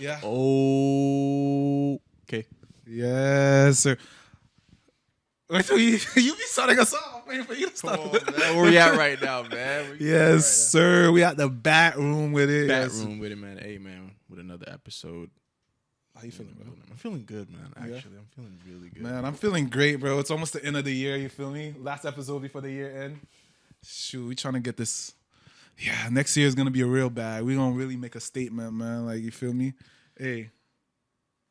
Yeah. Oh. Okay. Yes, sir. Wait till you be starting us off. I'm waiting for you to Come start. on, man. Where we at right now, man? Yes, sir. We at the bat room with it. Bat Yes. room with it, man. Hey, man, with another episode. How you feeling, bro? I'm feeling good, man. Yeah. Actually, I'm feeling really good. Man, I'm feeling great, bro. It's almost the end of the year. You feel me? Last episode before the year end. Shoot, we trying to get this. Yeah, next year is gonna be a real bag. We gonna really make a statement, man. Like, you feel me? Hey.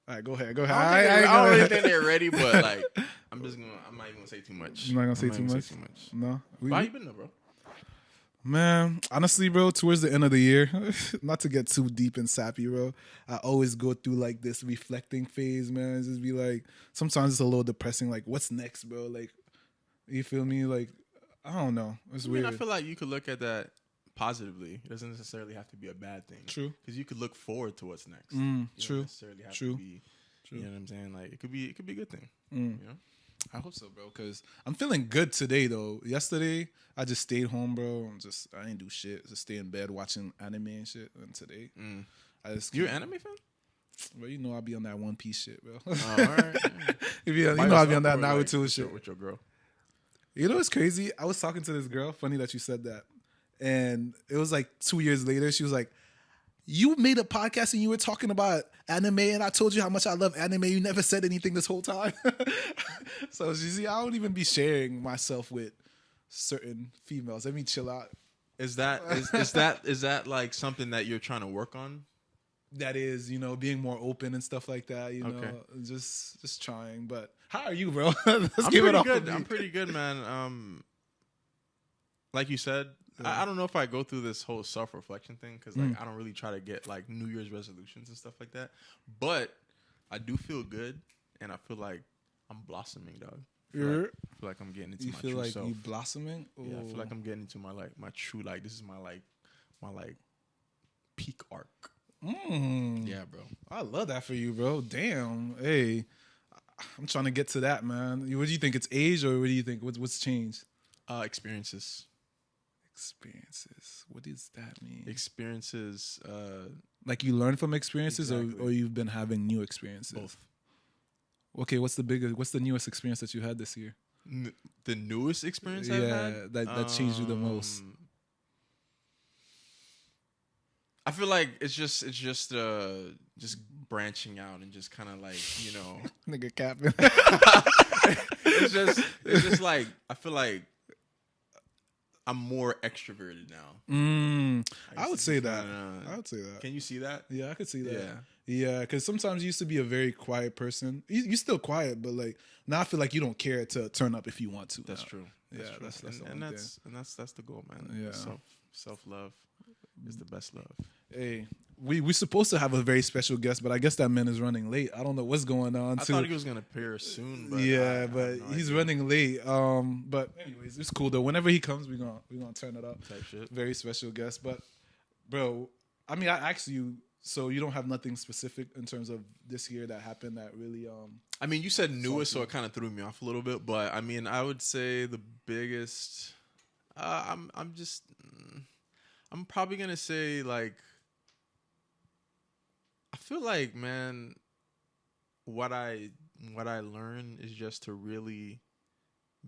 All right, go ahead. I don't really think they're ready, but like, I'm not even gonna say too much. You're not gonna say too much? No. How you been though, bro? Man, honestly, bro, towards the end of the year, not to get too deep and sappy, bro, I always go through like this reflecting phase, man. It's just be like, sometimes it's a little depressing. Like, what's next, bro? Like, you feel me? Like, I don't know. It's weird. I feel like you could look at that positively. It doesn't necessarily have to be a bad thing. True. Because you could look forward to what's next. True. Don't necessarily have to be, you know what I'm saying? Like, it could be a good thing. You know? I hope so, bro, because I'm feeling good today, though. Yesterday, I just stayed home, bro. I didn't do shit. Just stay in bed watching anime and shit. And today, I just... You're an anime fan? Well, you know I'll be on that One Piece shit, bro. Oh, all right. You know I'll be on that Naruto like, shit. With your girl. You know what's crazy? I was talking to this girl. Funny that you said that. And it was like 2 years later. She was like, you made a podcast and you were talking about anime and I told you how much I love anime. You never said anything this whole time. So you see, I don't even be sharing myself with certain females. Let me chill out. Is that like something that you're trying to work on? That is, being more open and stuff like that. Just trying. But how are you, bro? Let's give it up. I'm pretty good, man. Like you said, I don't know if I go through this whole self-reflection thing because like I don't really try to get like New Year's resolutions and stuff like that. But I do feel good, and I feel like I'm blossoming, dog. I feel like I'm getting into my true self. You feel like you blossoming? Ooh. Yeah, I feel like I'm getting into my true, like, this is my peak arc. Yeah, bro. I love that for you, bro. Damn. Hey, I'm trying to get to that, man. What do you think? It's age, or what do you think? What's changed? Experiences. What does that mean? Experiences. Like you learn from experiences, exactly. or you've been having new experiences? Both. Okay, what's the newest experience that you had this year? The newest experience I've had? that changed you the most. I feel like it's just branching out and just kind of like, nigga capping. it's just like I feel like I'm more extroverted now. I would say that. I would say that. Can you see that? Yeah, I could see that. Yeah. Yeah, because sometimes you used to be a very quiet person. You're still quiet, but like now I feel like you don't care to turn up if you want to. That's true. That's true. That's the goal, man. Yeah. Self love is the best love. Hey, we're supposed to have a very special guest, but I guess that man is running late. I don't know what's going on. I thought he was gonna appear soon, but but he's running late. But anyways, it's cool though. Whenever he comes, we're gonna turn it up. Type shit. Very special guest. But bro, I mean, I asked you, so you don't have nothing specific in terms of this year that happened that really I mean, you said newest, so it kind of threw me off a little bit. But I mean, I would say the biggest. I'm probably gonna say like. I feel like, man, what I learned is just to really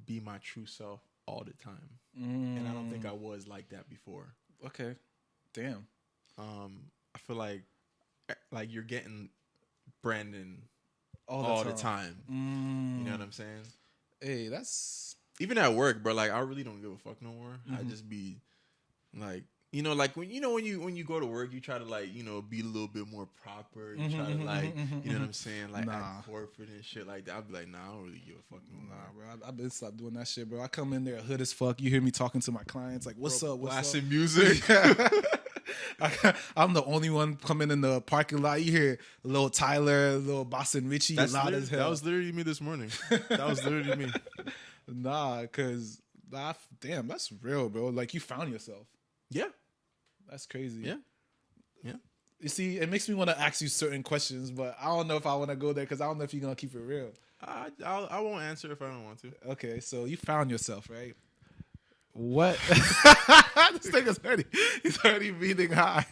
be my true self all the time, and I don't think I was like that before. Okay, damn. I feel like you're getting Brandon all the time. You know what I'm saying? Hey, that's even at work, bro. Like I really don't give a fuck no more. I just be like. Like when you go to work, you try to like be a little bit more proper. You try to like you know what I'm saying, like act corporate and shit like that. I'd be like, nah, I don't really give a fuck no more. Bro. I've been stopped doing that shit, bro. I come in there hood as fuck. You hear me talking to my clients like, "What's up? What's blasting up?" music. I'm the only one coming in the parking lot. You hear little Tyler, little Boston Richie, loud as hell. That was literally me this morning. That was literally me. Cause damn, that's real, bro. Like you found yourself. Yeah. That's crazy. Yeah. You see, it makes me want to ask you certain questions, but I don't know if I want to go there because I don't know if you're going to keep it real. I won't answer if I don't want to. Okay, so you found yourself, right? What? This nigga's already, he's already breathing high.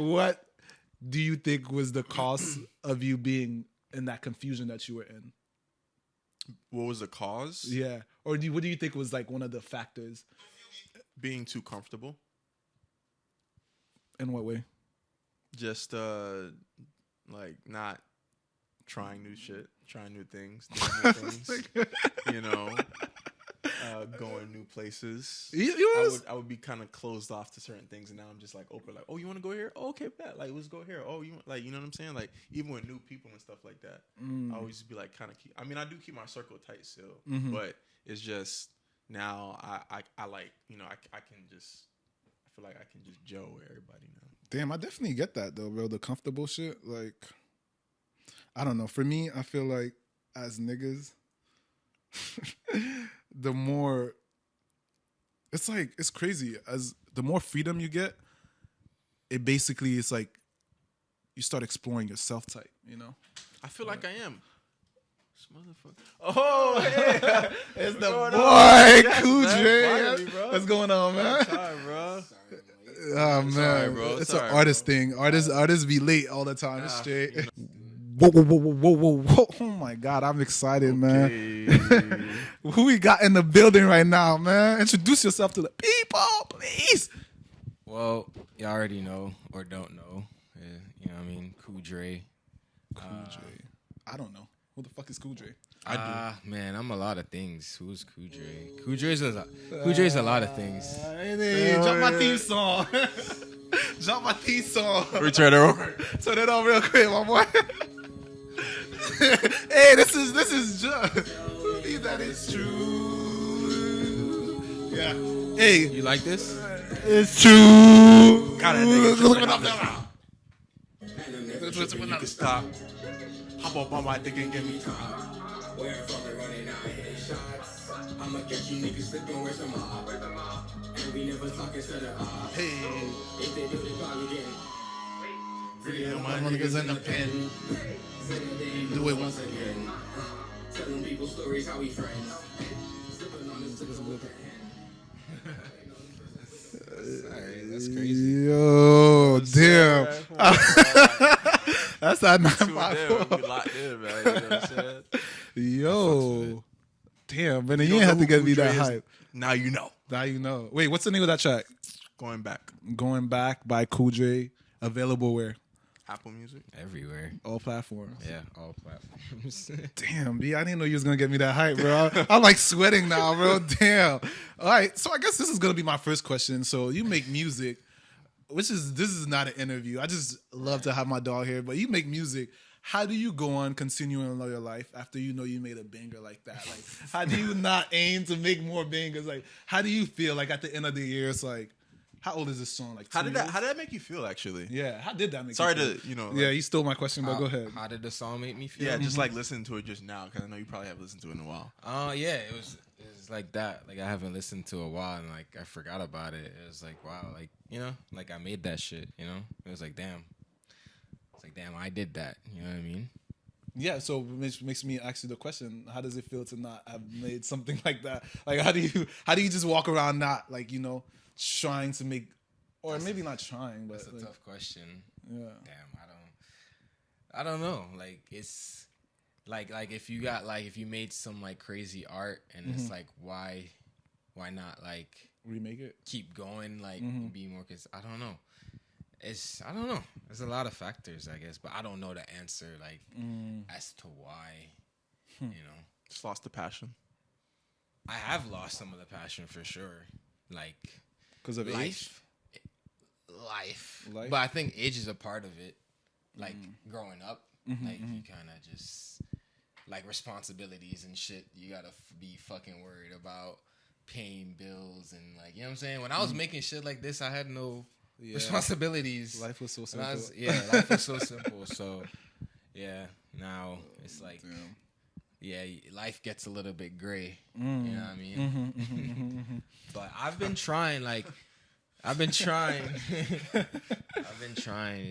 What do you think was the cause of you being in that confusion that you were in? What was the cause? Yeah. Or what do you think was like one of the factors? Being too comfortable. In what way? Just like not trying new shit, trying new things, doing new things. You know, going new places. I would be kind of closed off to certain things, and now I'm just like open. Like, oh, you want to go here? Oh, okay, bet. Like, let's go here. Oh, you like, you know what I'm saying? Like, even with new people and stuff like that, I always be like, kind of keep. I mean, I do keep my circle tight still, but it's just now I like, you know, I can just. I feel like I can just Joe with everybody now. Damn, I definitely get that though, bro. The comfortable shit, like, I don't know. For me, I feel like as niggas, the more it's like it's crazy. As the more freedom you get, it basically is like you start exploring yourself type. You know, I feel like I am. This motherfucker. Oh, hey, it's the boy Coodre. What's going on, man? Sorry, bro. Oh man, sorry, bro. It's Sorry, an artist bro. thing. Artists be late all the time. It's straight. You know. Whoa. Oh my God, I'm excited, man. Who we got in the building right now, man? Introduce yourself to the people, please. Well, you already know or don't know. Yeah, you know what I mean? Coodre. I don't know. Who the fuck is Coodre? I do. Man, I'm a lot of things. Who's Coodre? Coodre's a lot of things. Hey, drop my theme song. Drop my theme song. Return it real quick. Turn it on real quick, my boy. Hey, this is just believe that it's true. Yeah. Hey, You like this? it's true. Got that nigga. You can stop. Hop up on my dick and give me time. Where from the running out of headshots. I'ma catch you niggas slipping with some up. And we never talk instead of Hey, if they do, they probably get it. yeah, my niggas in the pen. Do it once again. Telling people stories how we friends. Slipping on this That's crazy. Yo, damn. That's that 954. 954. We locked in, man. You know what I'm saying? Yo, damn, man. You don't ain't have know to get who me Coodre that is? hype. Now you know. Now you know. Wait, what's the name of that track? Going back. Going Back by Coodre. Available where? Apple Music. Everywhere. All platforms. Yeah, all platforms. Damn, B, I didn't know you was gonna get me that hype, bro. I'm like sweating now, bro. Damn. All right, so I guess this is gonna be my first question. So you make music, this is not an interview. I just love to have my dog here, but you make music. How do you go on continuing your life after you know you made a banger like that? Like, how do you not aim to make more bangers? Like, how do you feel like at the end of the year? It's like, how old is this song? Like, How 2 did years? that make you feel, actually? Yeah, how did that make? Sorry you feel? to, you know. Yeah, like, you stole my question, but go ahead. How did the song make me feel? yeah, just like listening to it just now, because I know you probably have listened to it in a while. Yeah, it was like that. Like I haven't listened to a while, and like I forgot about it. It was like, wow, like, you know, like I made that shit. You know, it was like, damn. It's like, damn, I did that. You know what I mean? Yeah, so which makes me ask you the question: how does it feel to not have made something like that? Like, how do you just walk around not like, you know, trying to make, or maybe not trying, but That's a like, tough question. yeah. Damn, I don't know. Like it's like if you made some like crazy art and it's like why not like Remake it. keep going, like be more, cause I don't know. I don't know. There's a lot of factors, I guess, but I don't know the answer like as to why. You know, Just lost the passion. I have lost some of the passion for sure. Like Because of age. Life. Life? But I think age is a part of it. Like growing up, like you kind of just like responsibilities and shit. You gotta be fucking worried about paying bills and like, you know what I'm saying. When I was making shit like this, I had no responsibilities. Life was so And simple. life was so simple. So yeah, now it's like, yeah, life gets a little bit gray. You know what I mean? But I've been trying.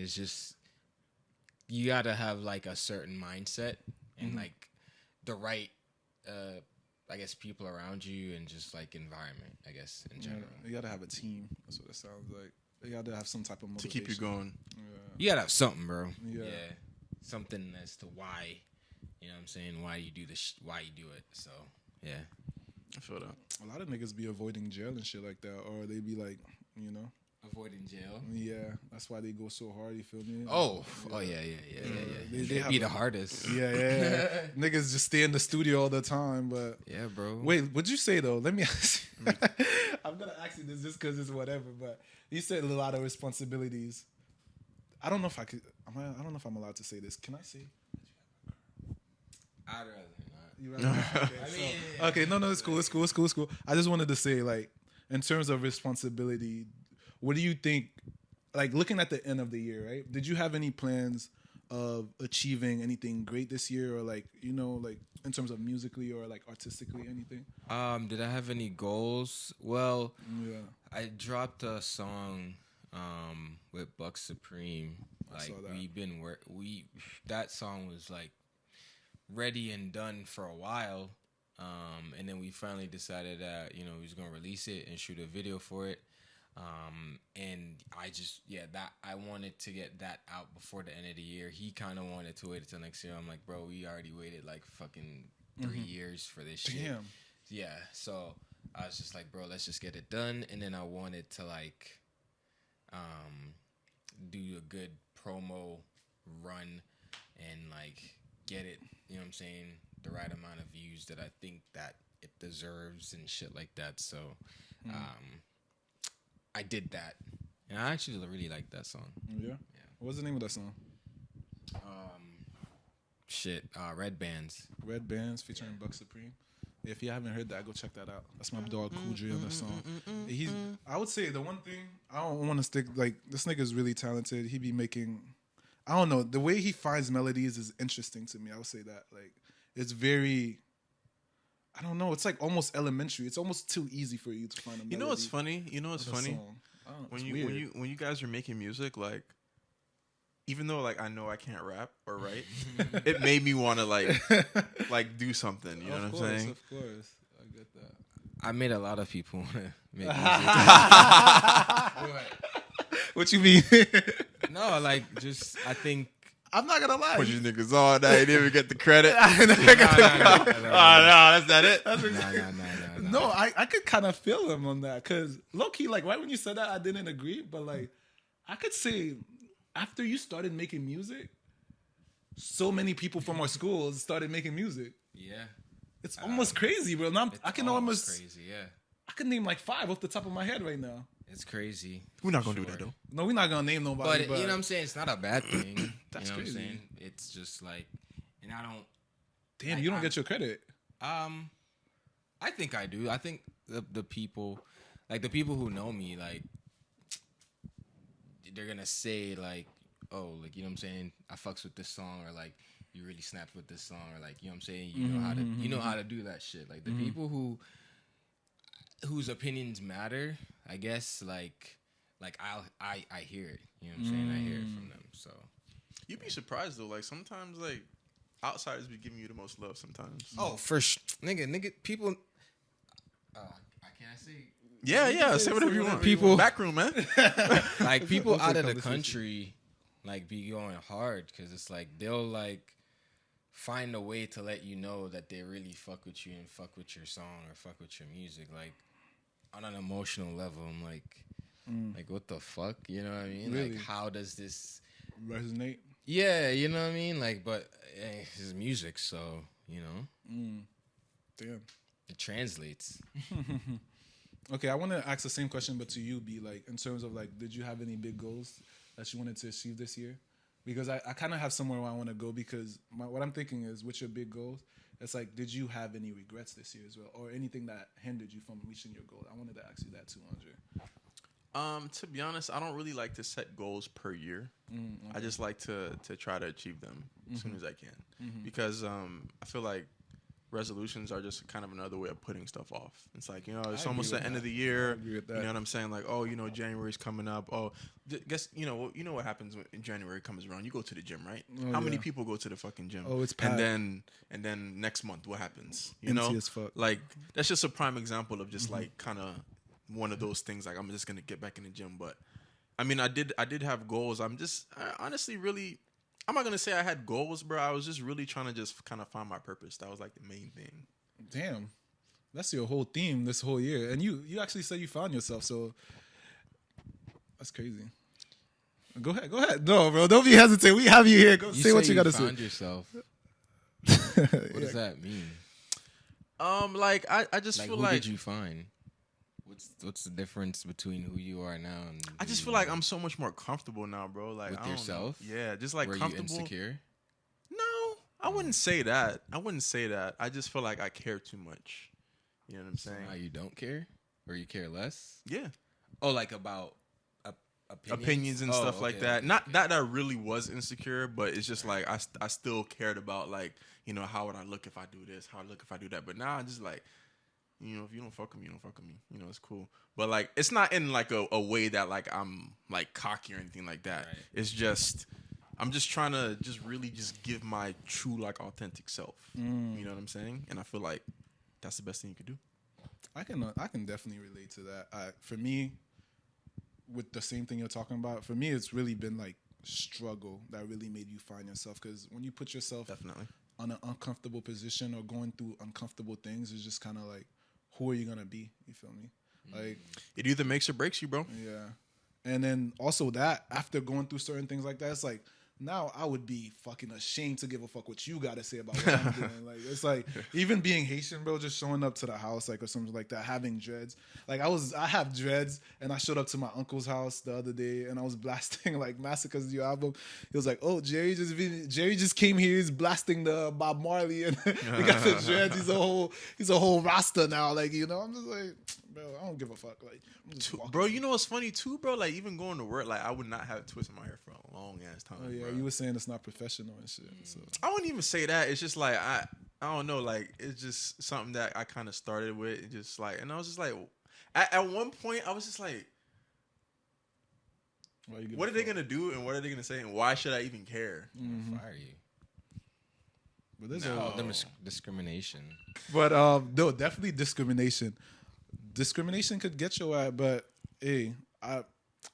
It's just you gotta have like a certain mindset and like the right, I guess, people around you and just like environment, I guess, in general. You gotta have a team. That's what it sounds like. You gotta have some type of to motivation keep you going. You gotta have something, bro. Yeah. Something as to why. You know what I'm saying? Why you do why you do it. So yeah. I feel that. A lot of niggas be avoiding jail and shit like that, or they be like, you know. Avoiding jail. Yeah, that's why they go so hard. You feel me? Yeah. They Be the hardest. Yeah. Niggas just stay in the studio all the time, but Yeah, bro. wait, what'd you say though? Let me ask you. I'm gonna ask you this just because it's whatever, but you said a lot of responsibilities. I don't know if I could. I don't know if I'm allowed to say this. Can I say? I'd rather not. You rather? Okay, no, it's cool. I just wanted to say, like, in terms of responsibility, what do you think? Like, looking at the end of the year, right? Did you have any plans of achieving anything great this year, or like, you know, like in terms of musically or like artistically, anything? Did I have any goals? Well, Yeah. I dropped a song with Buck Supreme. Like, saw that. we've been that song was like ready and done for a while. And then we finally decided that, you know, we was gonna release it and shoot a video for it. And I wanted to get that out before the end of the year. He kind of wanted to wait until next year. I'm like, bro, we already waited like fucking 3 years for this shit. Damn. Yeah, so I was just like, bro, let's just get it done. And then I wanted to like do a good promo run and like get it, you know what I'm saying, the right amount of views that I think that it deserves and shit like that. So I did that. And I actually really like that song. Yeah. What's the name of that song? Red Bands. Red Bands featuring Buck Supreme. If you haven't heard that, go check that out. That's my dog Coodre on that song. I would say the one thing, I don't want to stick, like, this nigga's really talented. He be making, I don't know, the way he finds melodies is interesting to me. I would say that. Like, it's very, I don't know, it's like almost elementary. It's almost too easy for you to find a melody. You know what's funny? When When you guys are making music, like, even though like I know I can't rap or write, it made me want to like do something. You know what I'm saying? Of course, I get that. I made a lot of people want to make music. What you mean? No, like, just, I think. I'm not gonna lie. Put you niggas on. I didn't even get the credit. No, that's not it. No, I could kind of feel him on that, because low key, like, right when you said that, I didn't agree, but like, I could say after you started making music, so many people from our schools started making music. Yeah. It's almost crazy, bro. Now, I can almost crazy, yeah. I can name like 5 off the top of my head right now. It's crazy. We're not gonna do that though. No, we're not gonna name nobody. But you know what I'm saying? It's not a bad thing. That's you know crazy. What I'm saying? It's just like, and I don't. Damn, like, you don't get your credit. I think I do. I think the people, like the people who know me, like, they're gonna say like, oh, like, you know what I'm saying, I fucks with this song, or like, you really snapped with this song, or like, you know what I'm saying, you know how to do that shit. Like the people whose opinions matter, I guess, like I hear it. You know what I'm saying? I hear it from them. So You'd be surprised though. Like sometimes, like outsiders be giving you the most love. Sometimes. oh, for nigga, people. Can I say? Yeah. Say whatever you want. People- BackRoom, man. Like people What's out that of the conversation? country, like, be going hard because it's like they'll like find a way to let you know that they really fuck with you and fuck with your song or fuck with your music, like on an emotional level. I'm like, what the fuck? You know what I mean? Really? Like, how does this Resonate. Yeah, you know what I mean? Like, but it's music, so, you know. Damn. It translates. Okay, I want to ask the same question, but to you, B, like, in terms of, like, did you have any big goals that you wanted to achieve this year? Because I kind of have somewhere where I want to go, because what I'm thinking is, with your big goals, it's like, did you have any regrets this year as well, or anything that hindered you from reaching your goal? I wanted to ask you that too, Andre. To be honest, I don't really like to set goals per year. Okay. I just like to try to achieve them as soon as I can, because I feel like resolutions are just kind of another way of putting stuff off. It's like, you know, it's almost the end of the year. I agree with that. You know what I'm saying? Like, oh, you know, January's coming up. Oh, guess you know what happens when January comes around? You go to the gym, right? Oh, How many yeah. people go to the fucking gym? Oh, it's packed. and then next month, what happens? You Empty know, as fuck. like that's just a prime example of just like kind of one of those things. Like, I'm just gonna get back in the gym, but I mean, I did have goals. I honestly really, I'm not gonna say I had goals, bro. I was just really trying to just kind of find my purpose. That was like the main thing. Damn, that's your whole theme this whole year, and you actually said you found yourself. So that's crazy. Go ahead. No, bro, don't be hesitant. We have you here. Go say what you gotta say. You found yourself. What does that mean? Like I just feel who like did you find? What's the difference between who you are now and I just feel like I'm so much more comfortable now, bro. Like with I don't yourself? know. Yeah, just like Were comfortable. you insecure? No, I wouldn't say that. I just feel like I care too much. You know what I'm saying? Now you don't care, or you care less? Yeah. Oh, like about opinions and stuff like that. Not that I really was insecure, but it's just like I still cared about like, you know, how would I look if I do this? How would I look if I do that? But now I just like, you know, if you don't fuck with me, you don't fuck with me. You know, it's cool. But like, it's not in like a way that like I'm like cocky or anything like that. Right. It's just I'm just trying to just really just give my true like authentic self. You know what I'm saying? And I feel like that's the best thing you could do. I can definitely relate to that. For me, with the same thing you're talking about, for me, it's really been like struggle that really made you find yourself. Because when you put yourself definitely on an uncomfortable position or going through uncomfortable things, it's just kind of like, who are you gonna be? You feel me? Like it either makes or breaks you, bro. Yeah. And then also that after going through certain things like that, it's like now I would be fucking ashamed to give a fuck what you gotta say about what I'm doing. Like it's like even being Haitian, bro, just showing up to the house like or something like that, having dreads. Like I have dreads and I showed up to my uncle's house the other day and I was blasting like Massacre's new album. He was like, "Oh, Jerry just came here. He's blasting the Bob Marley and he got the dreads. He's a whole Rasta now. Like, you know, I'm just like, bro, I don't give a fuck. Like, I'm just bro, you know what's funny too, bro? Like even going to work, like I would not have twists in my hair for a long ass time. Oh yeah, bro. You were saying it's not professional and shit. So I wouldn't even say that. It's just like I don't know. Like it's just something that I kind of started with. It just like, and I was just like, at one point I was just like, what are they gonna do and what are they gonna say and why should I even care? Fire you. But there's discrimination. But no, definitely discrimination. Discrimination could get your ass, but hey, I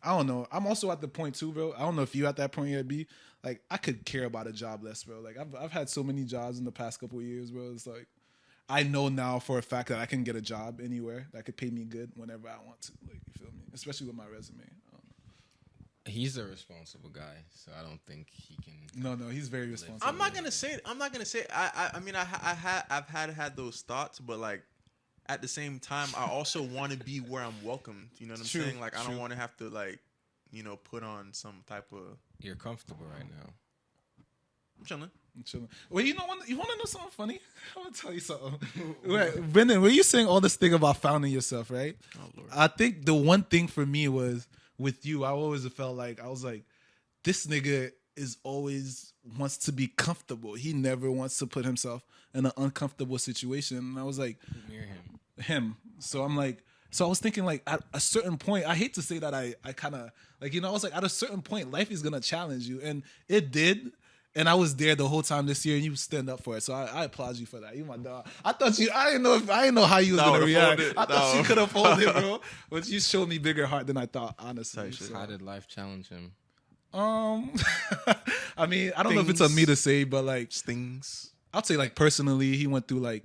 don't know. I'm also at the point too, bro. I don't know if you at that point yet, B. Like I could care about a job less, bro. Like I've had so many jobs in the past couple of years, bro. It's like I know now for a fact that I can get a job anywhere that could pay me good whenever I want to. Like you feel me? Especially with my resume. He's a responsible guy, so I don't think he can. No, he's very responsible. I'm not gonna say. I mean, I've had those thoughts, but like at the same time, I also want to be where I'm welcomed. You know what I'm saying? Like I don't want to have to like, you know, put on some type of. You're comfortable right now. I'm chilling. Well, you want to know something funny? I'm gonna tell you something. Brendan, were you saying all this thing about finding yourself, right? Oh Lord. I think the one thing for me was with you. I always felt like I was like, this nigga is always wants to be comfortable. He never wants to put himself in an uncomfortable situation. And I was like, near him. So I'm like, so I was thinking like at a certain point, I hate to say that I kind of like, you know, I was like at a certain point, life is gonna challenge you, and it did. And I was there the whole time this year, and you stand up for it. So I applaud you for that. You my dog. I didn't know how you was gonna react. I thought you could have folded, bro. But you showed me bigger heart than I thought, honestly. So. How did life challenge him? I mean, I don't know if it's on me to say, but like stings. I'd say like personally, he went through like,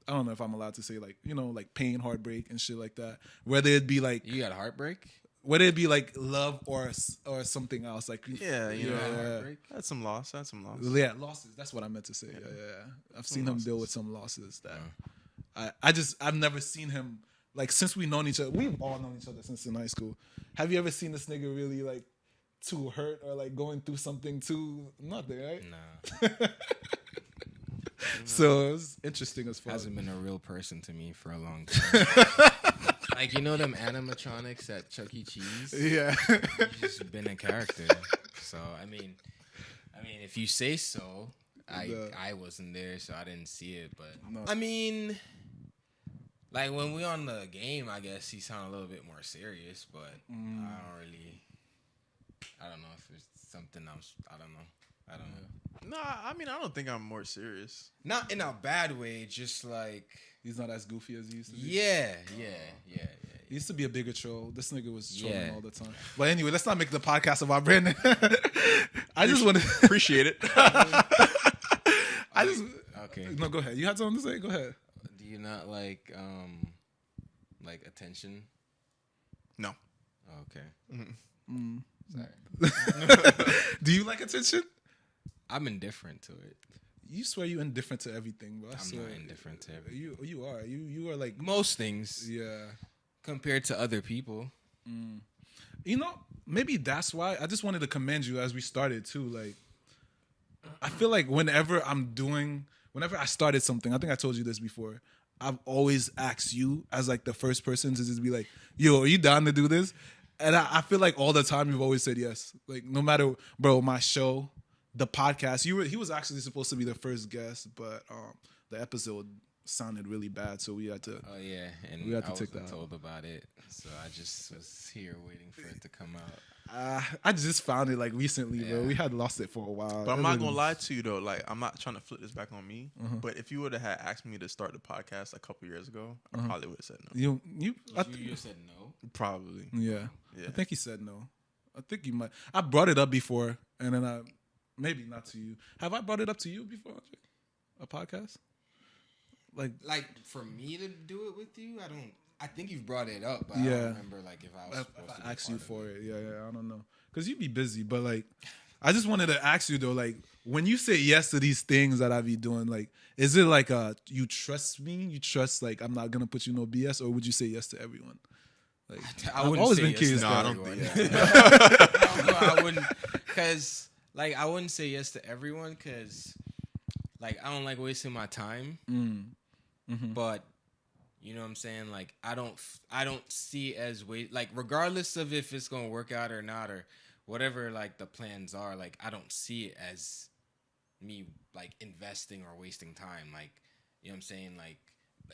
I don't know if I'm allowed to say like, you know, like pain, heartbreak, and shit like that. Whether it be like you got heartbreak. Whether it be like love or something else, like yeah, you know, had some loss. Yeah, losses. That's what I meant to say. Yeah. I've seen him deal with some losses that I've never seen him like since we've known each other. We've all known each other since in high school. Have you ever seen this nigga really like too hurt or like going through something too nothing, right? Nah. So it's interesting as fuck. Hasn't been a real person to me for a long time. Like, you know them animatronics at Chuck E. Cheese? Yeah. He's just been a character. So, I mean, if you say so, I wasn't there, so I didn't see it. But, no. I mean, like, when we on the game, I guess he sounded a little bit more serious. But I don't know if it's something I don't know. No, I mean, I don't think I'm more serious. Not in a bad way, just like... He's not as goofy as he used to be? Yeah. He used to be a bigger troll. This nigga was trolling Yeah. all the time. But anyway, let's not make the podcast about Brandon. I just want to Appreciate it. Okay. No, go ahead. You had something to say? Go ahead. Do you not like attention? No. Oh, okay. Mm. Sorry. Do you like attention? I'm indifferent to it. You swear you indifferent to everything, bro. I I'm swear. not indifferent to everything. You are. You are like Most things yeah. compared to other people. You know, maybe that's why I just wanted to commend you as we started too. Like, I feel like whenever I started something, I think I told you this before. I've always asked you as like the first person to just be like, "Yo, are you down to do this?" And I feel like all the time you've always said yes. Like no matter, bro, my show, the podcast. He was actually supposed to be the first guest, but the episode sounded really bad, so we had to. Oh yeah, and we had to I take wasn't that told about it, so I just was here waiting for it to come out. I just found it like recently, bro. Yeah. We had lost it for a while. But I'm not gonna lie to you though. Like, I'm not trying to flip this back on me. Uh-huh. But if you would have had asked me to start the podcast a couple years ago, I probably would have said no. You You said no. Probably. yeah. Yeah. I think he said no. I think you might. I brought it up before, and then I maybe not to you. Have I brought it up to you before? Andre? A podcast? Like for me to do it with you, I think you've brought it up, but I Yeah. don't remember like if I was supposed to I asked you for it. it. Yeah. I don't know. Because you'd be busy, but like, I just wanted to ask you though, like, when you say yes to these things that I be doing, like, is it like you trust me? You trust like I'm not gonna put you no BS, or would you say yes to everyone? Like, I I've wouldn't always say been yes curious. to No, I don't everyone. think- No, I wouldn't, because like I wouldn't say yes to everyone, because like I don't like wasting my time. But you know what I'm saying? Like I don't see it as like regardless of if it's gonna work out or not or whatever like the plans are, like I don't see it as me like investing or wasting time. Like, you know what I'm saying? Like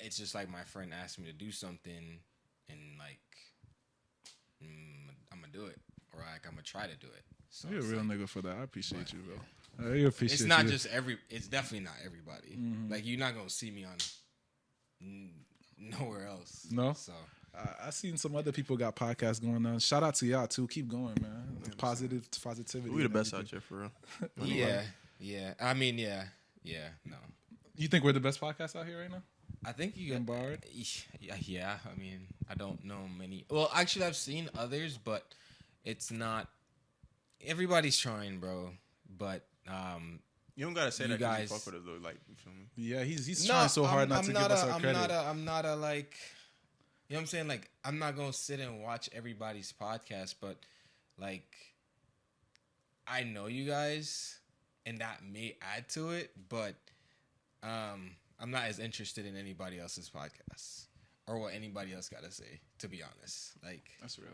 it's just like my friend asked me to do something and like I'm gonna do it, or like I'm gonna try to do it. So You're a it's real like, nigga for that. I appreciate you, bro. I appreciate it's not you. just it's definitely not everybody. Like you're not gonna see me on nowhere else. No? So I seen some other people got podcasts going on. Shout out to y'all too. Keep going, man. Positivity. We the and best everything. out here for real. yeah. I mean, yeah. No, You think we're the best podcast out here right now? I think you And got Bard? Yeah. I mean, I don't know many. Well, actually, I've seen others, but it's not. Everybody's trying, bro. But You don't gotta say You that because guys- you fuck with us though. Like, you feel me? Yeah, he's trying so hard not to give us our credit. I'm not a like. You know what I'm saying? Like, I'm not gonna sit and watch everybody's podcast, but like, I know you guys, and that may add to it, but I'm not as interested in anybody else's podcast or what anybody else got to say. To be honest, like, That's real.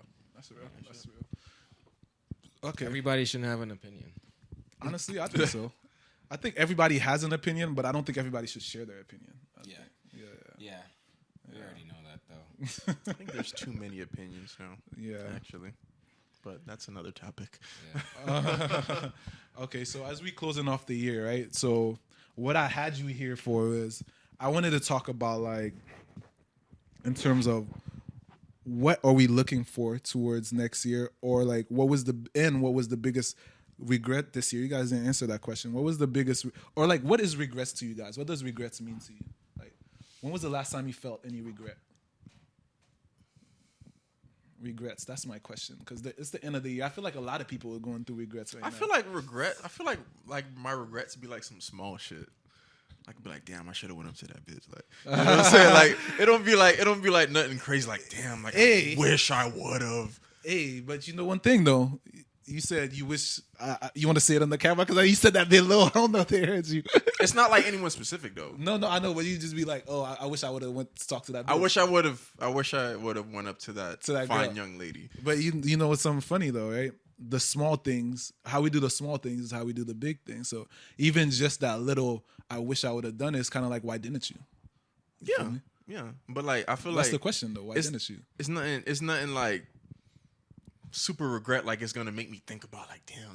Okay. everybody shouldn't have an opinion. Honestly, I think so. I think everybody has an opinion, but I don't think everybody should share their opinion. Yeah. Yeah. Yeah, we already know that though. I think there's too many opinions now. Yeah. Actually. But that's another topic. Yeah. Okay, so as we closing off the year, right? So what I had you here for is I wanted to talk about like in terms of what are we looking for towards next year, or like what was the biggest regret this year? You guys didn't answer that question. What was the biggest, or like what is regrets to you guys? What does regrets mean to you? Like when was the last time you felt any regret? Regrets. That's my question because it's the end of the year. I feel like a lot of people are going through regrets right now. I feel like my regrets be like some small shit. I could be like, damn, I should have went up to that bitch. Like, you know what I'm saying? Like, it don't be like nothing crazy. Like, damn, like Hey. I wish I would have. Hey, but you know one thing though. You said you wish you want to say it on the camera because you said that bit low. I don't know if they heard you. It's not like anyone specific though. No, I know, but you just be like, oh, I wish I would have went to talk to that. I bitch. wish I would have went up to that that fine girl. young lady. But you know what's something funny though, right? The small things, how we do the small things is how we do the big things. So even just that little, I wish I would have done it, is kind of like, why didn't you? Yeah, yeah. But like, I feel That's like the question though. Why it's- didn't you? It's nothing like super regret. Like it's gonna make me think about like damn.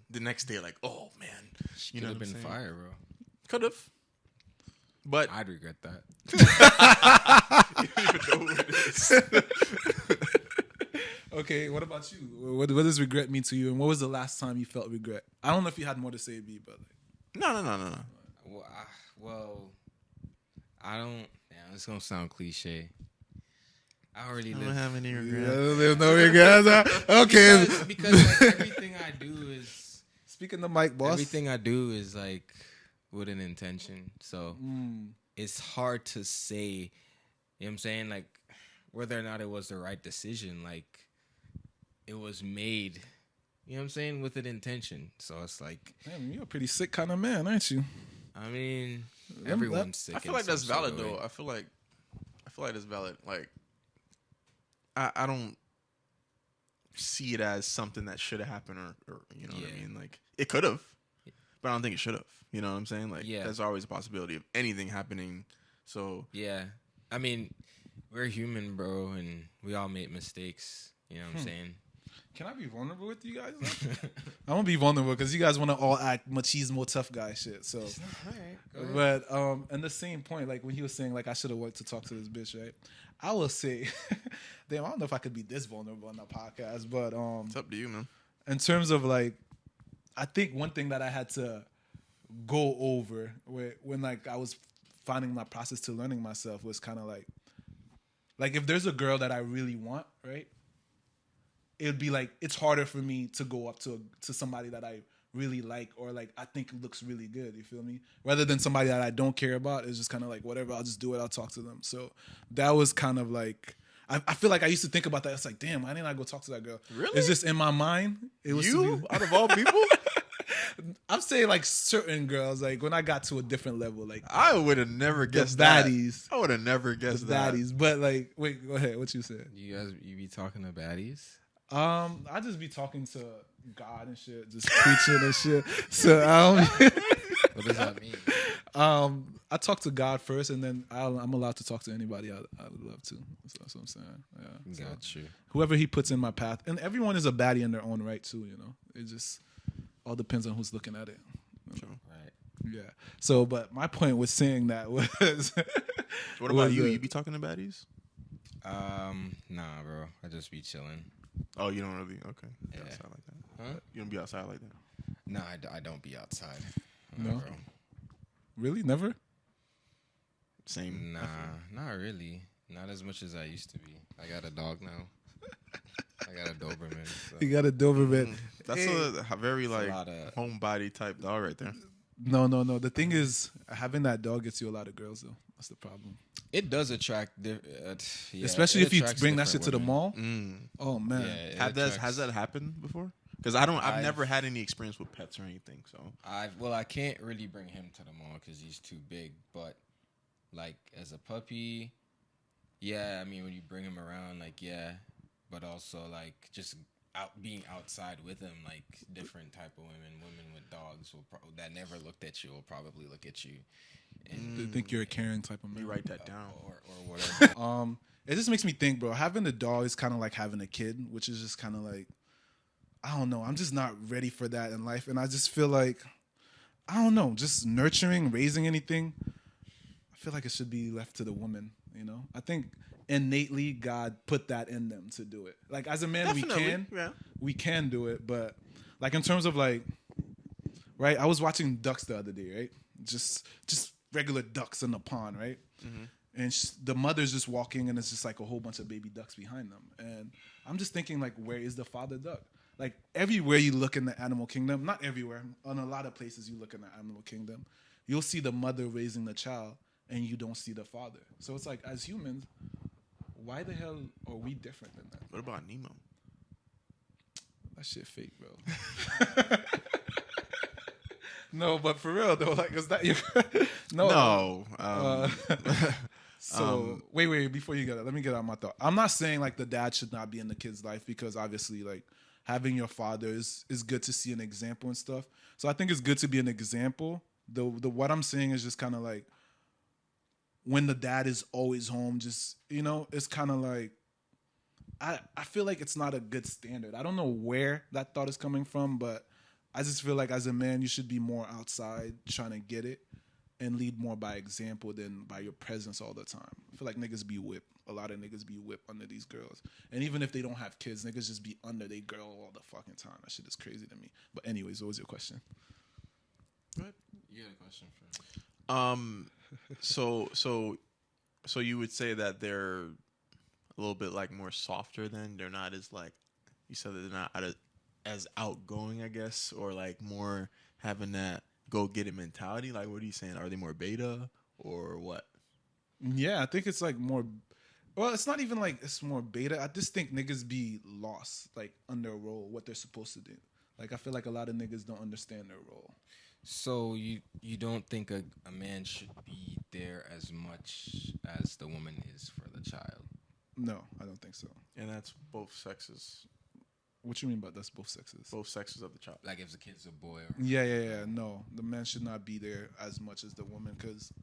The next day, like, oh man, She you could know have what I'm been saying? fire, bro. Could have. But I'd regret that. you don't even know what it is. Okay, what about you? What does regret mean to you? And what was the last time you felt regret? I don't know if you had more to say, B, but No. Well, I don't. Damn, it's gonna sound cliche. I don't really I don't live. have any regrets. there's no regrets. Okay. Because like, everything I do is Speaking the mic, boss. everything I do is like with an intention. So it's hard to say. You know what I'm saying? Like whether or not it was the right decision. Like it was made. You know what I'm saying? With an intention. So it's like. Damn, you're a pretty sick kind of man, aren't you? I mean, everyone's sick. I feel like that's valid though. I feel like that's valid. Like I don't see it as something that should have happened or you know what I mean? Like it could have, but I don't think it should have. You know what I'm saying? Like there's always a possibility of anything happening. So yeah, I mean, we're human, bro, and we all make mistakes. You know what I'm saying? Can I be vulnerable with you guys? I won't be vulnerable because you guys want to all act machismo tough guy shit. So, but and the same point, like when he was saying, like I should have worked to talk to this bitch, right? I will say, damn, I don't know if I could be this vulnerable on the podcast, but it's up to you, man. In terms of like, I think one thing that I had to go over when like I was finding my process to learning myself was kind of like if there's a girl that I really want, right? It would be like it's harder for me to go up to somebody that I really like or like I think looks really good. You feel me? Rather than somebody that I don't care about, it's just kind of like whatever. I'll just do it. I'll talk to them. So that was kind of like I feel like I used to think about that. It's like, damn, why didn't I go talk to that girl? Really? It's just in my mind. It was You out of all people. I'm saying like certain girls, like when I got to a different level, like I would have never guessed baddies. that. I would have never guessed that. Baddies, but like, wait, go ahead. What you said? You be talking to baddies? I just be talking to God and shit, just preaching and shit. So What does that mean? I talk to God first, and then I'm allowed to talk to anybody I would love to. So that's what I'm saying. Yeah, so Got you. whoever He puts in my path, and everyone is a baddie in their own right too. You know, it just all depends on who's looking at it. Sure. Right. Yeah. So, but my point with saying that was, What about you? You be talking to baddies? Nah, bro. I just be chilling. Oh, you don't really? Okay. Be Yeah. outside like that. Huh? You don't be outside like that. Nah, I don't be outside. No? Bro. Really, never. Same. Nah, not really. Not as much as I used to be. I got a dog now. I got a Doberman. So. You got a Doberman. That's a very like lot of- homebody type dog right there. No. The thing is, having that dog gets you a lot of girls, though. That's the problem. It does attract, Especially it if you attracts bring that different shit to the women. mall. Mm. Oh man. Yeah, Has that happened before? Because I've never had any experience with pets or anything. So I can't really bring him to the mall because he's too big. But like as a puppy, yeah. I mean, when you bring him around, like yeah. But also like just being outside with him, like different type of women with dogs that never looked at you will probably look at you. And They think you're a caring type of man. you write that down. or whatever. It just makes me think, bro. Having a dog is kind of like having a kid, which is just kind of like, I don't know. I'm just not ready for that in life, and I just feel like, I don't know, just nurturing, raising anything. I feel like it should be left to the woman. You know, I think innately God put that in them to do it. Like as a man, Definitely, we can do it, but like in terms of like, right? I was watching ducks the other day, right? Just regular ducks in the pond, right? Mm-hmm. And the mother's just walking, and it's just like a whole bunch of baby ducks behind them. And I'm just thinking, like, where is the father duck? Like everywhere you look in the animal kingdom, not everywhere, on a lot of places you look in the animal kingdom, you'll see the mother raising the child, and you don't see the father. So it's like, as humans, why the hell are we different than that? What about Nemo? That shit fake, bro. No, but for real though, like, is that your? No. So wait, before you get it, let me get out my thought. I'm not saying like the dad should not be in the kid's life, because obviously like having your father is good to see an example and stuff. So I think it's good to be an example. The what I'm saying is just kind of like when the dad is always home, just, you know, it's kind of like I feel like it's not a good standard. I don't know where that thought is coming from, but I just feel like as a man, you should be more outside trying to get it. and lead more by example than by your presence all the time. I feel like niggas be whipped. A lot of niggas be whipped under these girls. And even if they don't have kids, niggas just be under they girl all the fucking time. That shit is crazy to me. But anyways, what was your question? What? You had a question for So you would say that they're a little bit like more softer then? They're not as like, you said that they're not as outgoing, I guess, or like more having that go get it mentality. Like, what are you saying? Are they more beta or what? Yeah, I think it's like more. Well, it's not even like it's more beta. I just think niggas be lost, like under a role, what they're supposed to do. Like, I feel like a lot of niggas don't understand their role. So you don't think a man should be there as much as the woman is for the child? No, I don't think so. And that's both sexes. What you mean by that's both sexes? Both sexes of the child. Like if the kid's a boy or... Yeah. No, the man should not be there as much as the woman because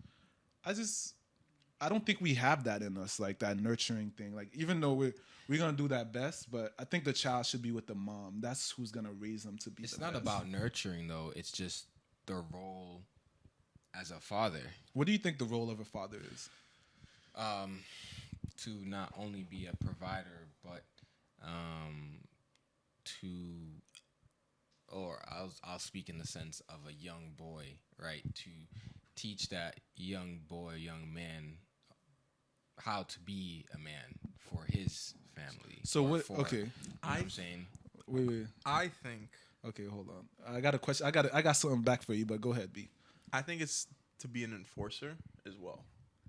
I don't think we have that in us, like that nurturing thing. Like even though we're gonna do that best, but I think the child should be with the mom. That's who's gonna raise them to be. It's the not best. about nurturing though. It's just the role as a father. What do you think the role of a father is? To not only be a provider, but I'll speak in the sense of a young boy, right? To teach that young boy, young man, how to be a man for his family. So what? Okay, you know what I'm saying? wait. I think Okay, hold on. I got a question. I got something back for you, but go ahead, B. I think it's to be an enforcer as well,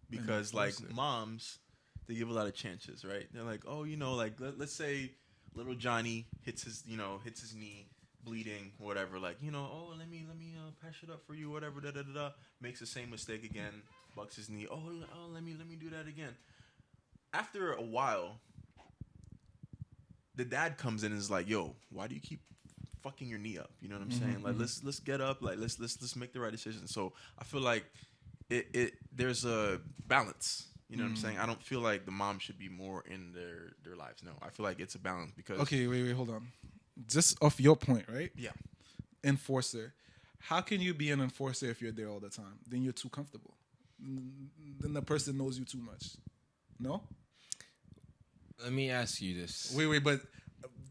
because like moms, they give a lot of chances, right? They're like, oh, like let's say little Johnny hits his knee, bleeding, whatever. Like, oh, let me patch it up for you, whatever. Makes the same mistake again, bucks his knee. Oh, let me do that again. After a while, the dad comes in and is like, yo, why do you keep fucking your knee up? You know what I'm saying? Like, let's get up. Like, let's make the right decision. So I feel like there's a balance. You know what I'm saying? I don't feel like the mom should be more in their lives. No, I feel like it's a balance because. Okay, wait, hold on. Just off your point, right? Yeah. Enforcer. How can you be an enforcer if you're there all the time? Then you're too comfortable. Then the person knows you too much. No? Let me ask you this. Wait, but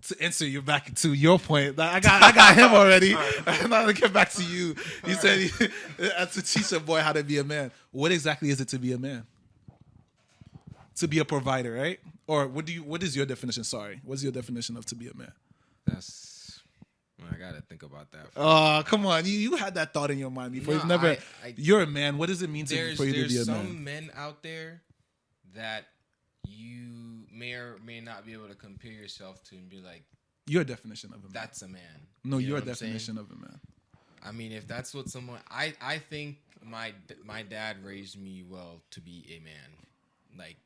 to answer you back to your point, I got him already. Now to get back to you. You said to teach a boy how to be a man. What exactly is it to be a man? To be a provider, right? Or what is your definition? Sorry. What's your definition of to be a man? I gotta think about that. Oh, come on. You had that thought in your mind before. No, It's never. You're a man. What does it mean for you to be a man? There's some men out there that you may or may not be able to compare yourself to and be like, your definition of a man. That's a man. No, You know your what I'm saying? definition of a man. I mean, if that's what someone... I think my dad raised me well to be a man. Like,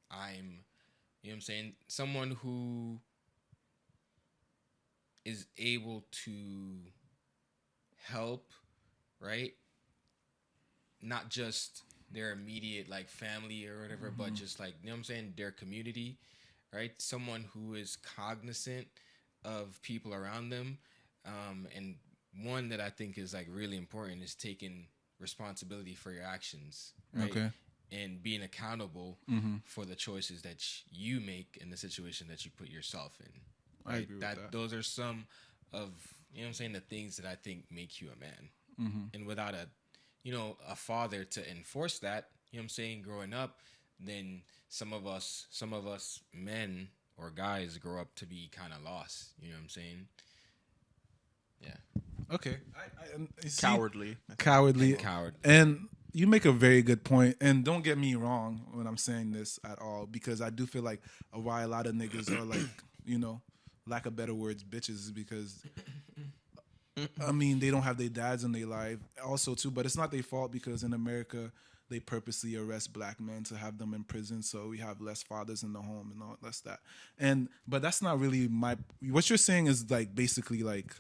I'm... You know what I'm saying? Someone who is able to help, right? Not just their immediate, like, family or whatever, but just, like, you know what I'm saying? Their community, right? Someone who is cognizant of people around them. And one that I think is, like, really important is taking responsibility for your actions, right? Okay. And being accountable for the choices that you make in the situation that you put yourself in. Right? I agree with that. Those are some of, you know what I'm saying, the things that I think make you a man. And without a father to enforce that, you know what I'm saying, growing up, then some of us men or guys grow up to be kind of lost. You know what I'm saying? Yeah. Okay. Cowardly. Coward. And you make a very good point. And don't get me wrong when I'm saying this at all, because I do feel like why a lot of niggas are like, lack of better words, bitches, is because, I mean, they don't have their dads in their life also too, but it's not their fault because in America, they purposely arrest black men to have them in prison. So we have less fathers in the home and all less that. But that's not really what you're saying is like basically like,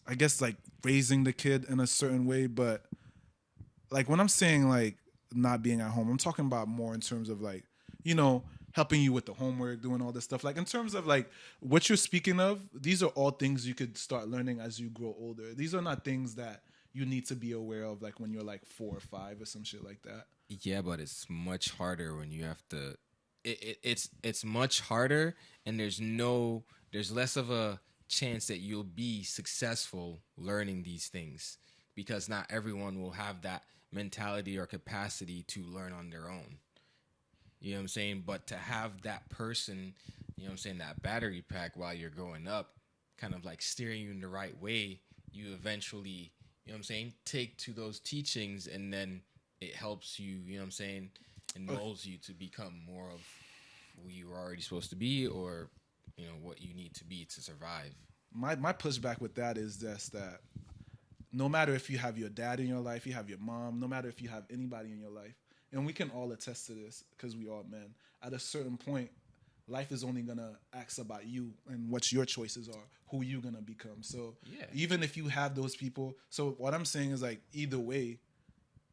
I guess like raising the kid in a certain way, but like when I'm saying like not being at home, I'm talking about more in terms of like, helping you with the homework, doing all this stuff. Like in terms of like what you're speaking of, these are all things you could start learning as you grow older. These are not things that you need to be aware of, like when you're like 4 or 5 or some shit like that. Yeah, but it's much harder when you have to. It's much harder, and there's less of a chance that you'll be successful learning these things, because not everyone will have that mentality or capacity to learn on their own. You know what I'm saying? But to have that person, you know what I'm saying, that battery pack while you're growing up, kind of like steering you in the right way, you eventually, you know what I'm saying, take to those teachings, and then it helps you, you know what I'm saying, and molds you to become more of who you were already supposed to be, or, you know, what you need to be to survive. My pushback with that is just that no matter if you have your dad in your life, you have your mom, no matter if you have anybody in your life, and we can all attest to this because we all men, at a certain point, life is only going to ask about you and what your choices are, who you're going to become. So even if you have those people, so what I'm saying is like either way,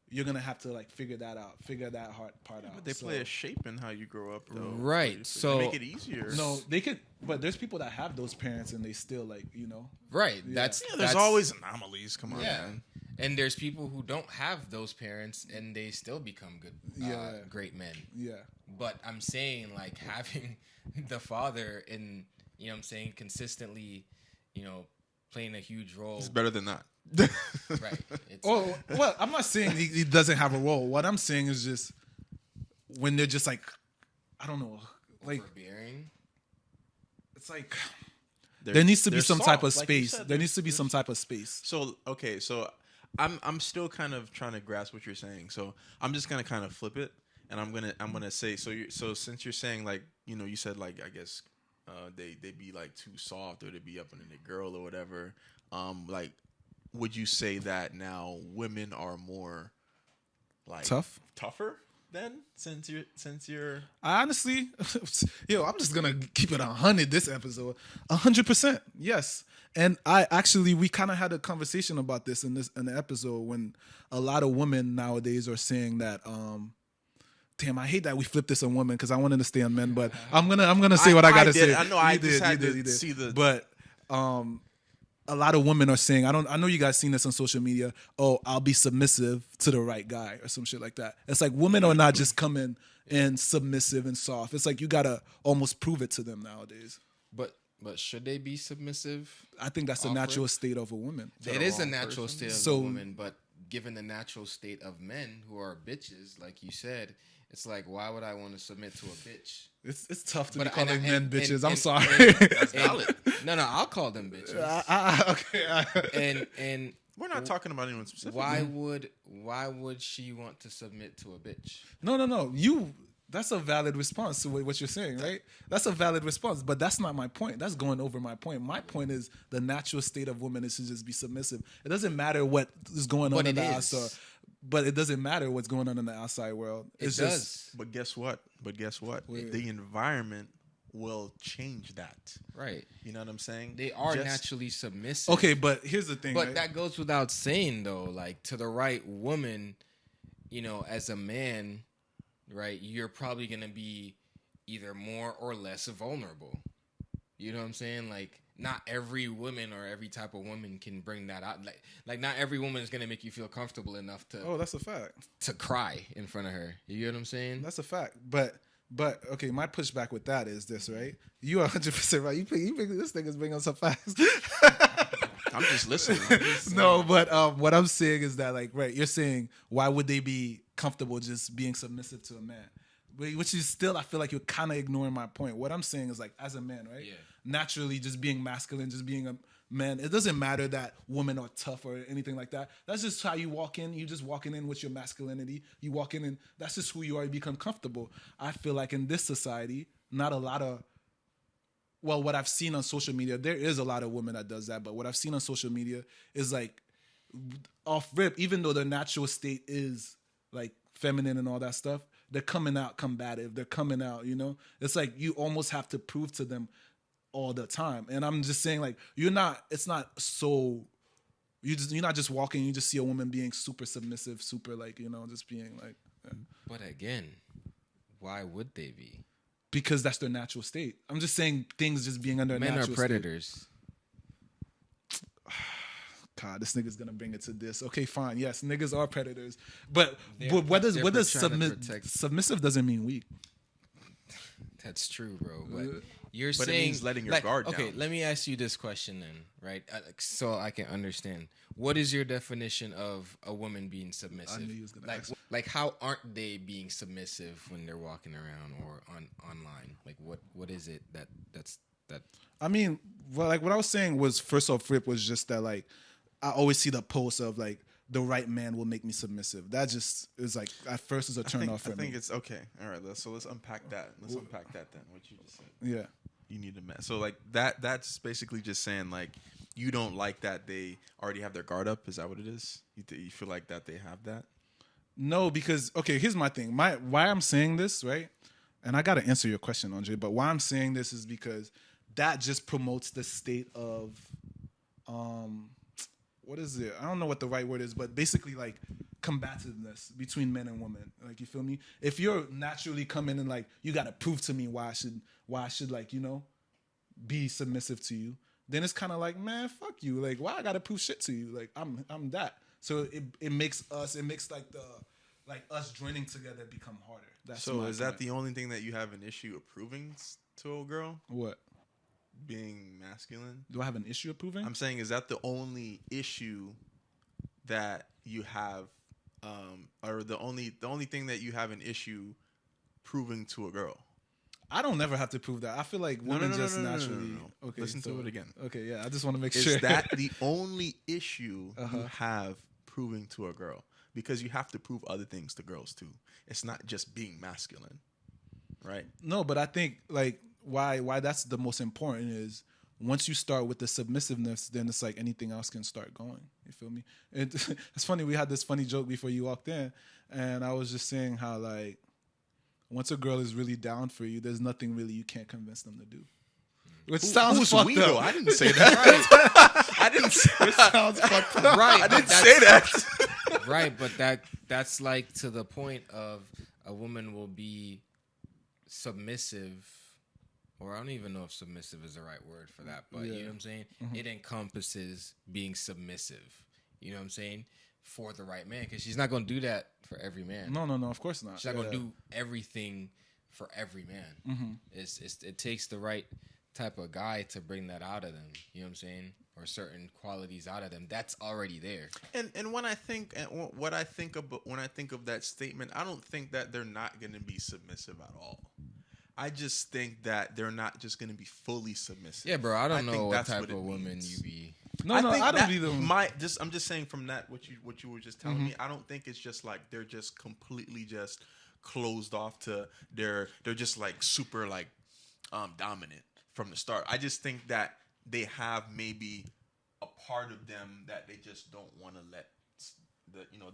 you're going to have to like figure that hard part out. But they play a shape in how you grow up, though. Right. So they make it easier. No, they could, but there's people that have those parents and they still like, you know. Right. Yeah. There's always anomalies. Come on, man. And there's people who don't have those parents and they still become good, great men. Yeah. But I'm saying, like, having the father in, you know what I'm saying, consistently, you know, playing a huge role. It's better than that. Right. Well, I'm not saying he doesn't have a role. What I'm saying is just when they're just like, I don't know, like, overbearing. It's like there needs to be some type of space. Said, there needs to be some type of space. So I'm still kind of trying to grasp what you're saying. So I'm just gonna kind of flip it, and I'm gonna say so since you're saying, like, you know, you said, like, I guess they be like too soft, or they be up in the girl or whatever. Like, would you say that now women are more like tougher then, since you're I honestly, I'm just gonna keep it 100 this episode. 100%, yes. And we kind of had a conversation about this in the episode, when a lot of women nowadays are saying that damn, I hate that we flipped this on women because I wanted to stay on men, but I'm gonna say what I gotta say. I know I just had to see the, but a lot of women are saying, I know you guys seen this on social media, oh, I'll be submissive to the right guy or some shit like that. It's like women are not just coming and submissive and soft. It's like you gotta almost prove it to them nowadays. But should they be submissive? I think that's the natural state of a woman. It is a natural state of a woman, but given the natural state of men who are bitches, like you said, it's like, why would I want to submit to a bitch? It's tough to be calling men bitches. I'm sorry. That's valid. No, I'll call them bitches. Okay. And we're not talking about anyone specific. Why would she want to submit to a bitch? No. That's a valid response to what you're saying, right? That's a valid response, but that's not my point. That's going over my point. My point is the natural state of women is to just be submissive. It doesn't matter what is going on in the outside. But it doesn't matter what's going on in the outside world. It does. But guess what? The environment will change that. Right. You know what I'm saying? They are naturally submissive. Okay, but here's the thing. But that goes without saying, though. Like, to the right woman, you know, as a man, right, you're probably going to be either more or less vulnerable. You know what I'm saying? Like, not every woman or every type of woman can bring that out. Like not every woman is going to make you feel comfortable enough to... Oh, that's a fact. ...to cry in front of her. You get what I'm saying? That's a fact. But okay, my pushback with that is this, right? You are 100% right. You pick this thing is bringing some facts. I'm just listening. No, but what I'm saying is that, like, right, you're saying, why would they be comfortable just being submissive to a man? Which is still, I feel like you're kind of ignoring my point. What I'm saying is, like, as a man, right? Yeah. Naturally, just being masculine, just being a man, it doesn't matter that women are tough or anything like that. That's just how you walk in. You just walking in with your masculinity. You walk in and that's just who you are. You become comfortable. I feel like in this society, not a lot of, well, what I've seen on social media, there is a lot of women that does that, but what I've seen on social media is, like, off rip, even though their natural state is, like, feminine and all that stuff, they're coming out combative. They're coming out, you know? It's like you almost have to prove to them all the time. And I'm just saying, like, you're not just walking, you just see a woman being super submissive, super, like, you know, just being like... Yeah. But again, why would they be? Because that's their natural state. I'm just saying things just being under Men natural are predators. God, this nigga's gonna bring it to this. Okay, fine. Yes, niggas are predators, but what does submissive doesn't mean weak. That's true, bro. But you're But saying it means letting your guard down. Okay, let me ask you this question then, right? So I can understand. What is your definition of a woman being submissive? I knew you was gonna ask. Like how aren't they being submissive when they're walking around or online? Like what is it that's I mean, well, like what I was saying was first off, rip was just that like I always see the post of like the right man will make me submissive. That just is like at first is a turn off for me. I think it's okay. All right, let's unpack that. Let's unpack that then. What you just said. Yeah. You need a man. So like that's basically just saying like you don't like that they already have their guard up. Is that what it is? You feel like that they have that? No, because okay, here's my thing. Why I'm saying this, right? And I gotta answer your question, Andre, but why I'm saying this is because that just promotes the state of what is it? I don't know what the right word is, but basically like combativeness between men and women. Like, you feel me? If you're naturally coming and like you gotta prove to me why I should like, you know, be submissive to you, then it's kind of like, man, fuck you. Like, why I gotta prove shit to you? Like, I'm that. So it makes like us joining together become harder. That's so my is point. that the only thing that you have an issue approving to a girl? What? Being masculine? Do I have an issue approving? I'm saying, is that the only issue that you have, or the only thing that you have an issue proving to a girl? I don't never have to prove that. I feel like women just naturally. No. Okay, Listen to it again. Okay, yeah. I just want to make Is sure. Is that the only issue you have proving to a girl? Because you have to prove other things to girls too. It's not just being masculine, right? No, but I think like why that's the most important is once you start with the submissiveness, then it's like anything else can start going. You feel me? It's funny. We had this funny joke before you walked in, and I was just saying how like once a girl is really down for you, there's nothing really you can't convince them to do. Which sounds fucked we up. though? I didn't say that. I didn't say It sounds fucked up. right? I didn't say that. Right, but that's like to the point of a woman will be submissive, or I don't even know if submissive is the right word for that, but you know what I'm saying? Mm-hmm. It encompasses being submissive, you know what I'm saying, for the right man, because she's not going to do that for every man. No, of course not. She's not going to do everything for every man. Mm-hmm. It takes the right type of guy to bring that out of them, you know what I'm saying, or certain qualities out of them. That's already there. And when I think of that statement, I don't think that they're not going to be submissive at all. I just think that they're not just going to be fully submissive. Yeah, bro. I don't know what type of woman you be. I don't either. I'm just saying from that what you were just telling me. I don't think it's just like they're just completely just closed off to they're just like super like dominant from the start. I just think that they have maybe a part of them that they just don't want to let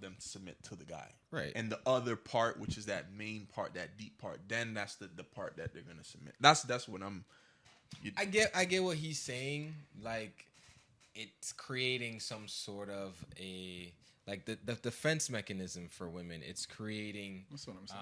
them submit to the guy. Right. And the other part, which is that main part, that deep part, then that's the part that they're gonna submit. That's what I'm. I get what he's saying. Like, it's creating some sort of a like the defense mechanism for women. It's creating That's what I'm saying.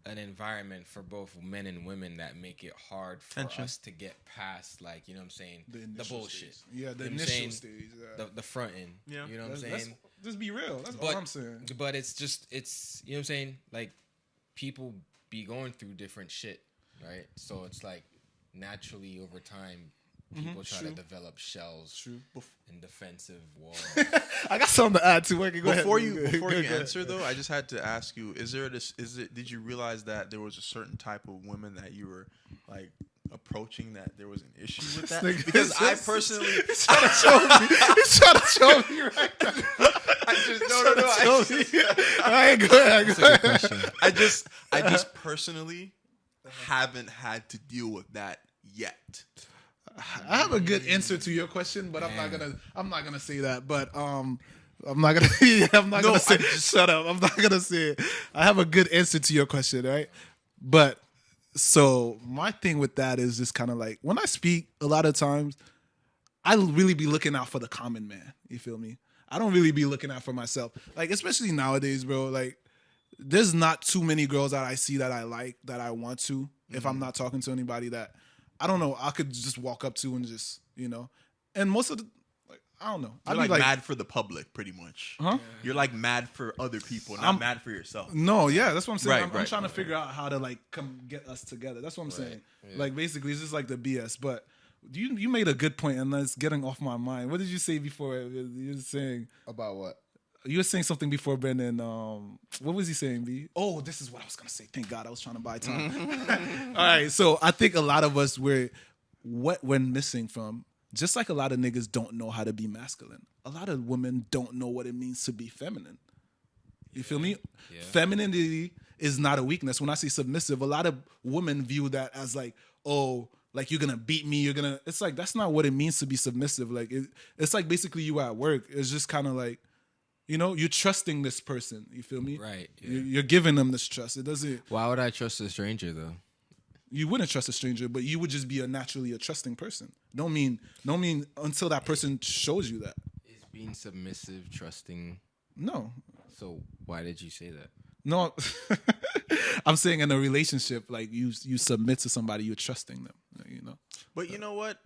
An environment for both men and women that make it hard for us to get past, like, you know what I'm saying, the bullshit. Stage. Yeah, the you know initial stage. Yeah. The front end. Yeah. You know what I'm saying? Just be real. That's all I'm saying. But it's you know what I'm saying? Like, people be going through different shit, right? So it's like naturally over time, people try to develop shells and defensive walls. I got something to add to it. Before you answer though, I just had to ask you: did you realize that there was a certain type of women that you were like approaching that there was an issue with that? Because I personally, he's trying to show me right now. Go ahead. I just personally haven't had to deal with that yet. I have a good answer to your question, but I'm not gonna say that. But I'm not gonna say. Shut up. I'm not gonna say it. I have a good answer to your question, right? But so my thing with that is just kind of like when I speak, a lot of times I really be looking out for the common man. You feel me? I don't really be looking out for myself. Like, especially nowadays, bro. Like, there's not too many girls that I see that I like, that I want to. If I'm not talking to anybody that, I don't know, I could just walk up to and just, you know. And most of the, like, I don't know. You're I'd be like mad for the public, pretty much. Huh? You're like mad for other people, not mad for yourself. No, yeah, that's what I'm saying. Right, I'm trying to figure out how to like come get us together. That's what I'm saying. Yeah. Like basically, it's just like the BS. But you made a good point, and that's getting off my mind. What did you say before? You were saying About what? you were saying something before, Ben, and what was he saying, B? Oh, this is what I was gonna say. Thank God, I was trying to buy time. All right, so I think a lot of us what we're missing from. Just like a lot of niggas don't know how to be masculine, a lot of women don't know what it means to be feminine. You feel me? Yeah. Femininity is not a weakness. When I say submissive, a lot of women view that as like, oh, like you're gonna beat me. It's like that's not what it means to be submissive. Like it's like basically you at work. It's just kind of like, you're trusting this person. You feel me? Right. Yeah. You're giving them this trust. It doesn't. Why would I trust a stranger though? You wouldn't trust a stranger, but you would just be naturally a trusting person. Don't mean until that person shows you that. Is being submissive trusting? No. So why did you say that? No. I'm saying in a relationship, like you submit to somebody, you're trusting them. But you know what?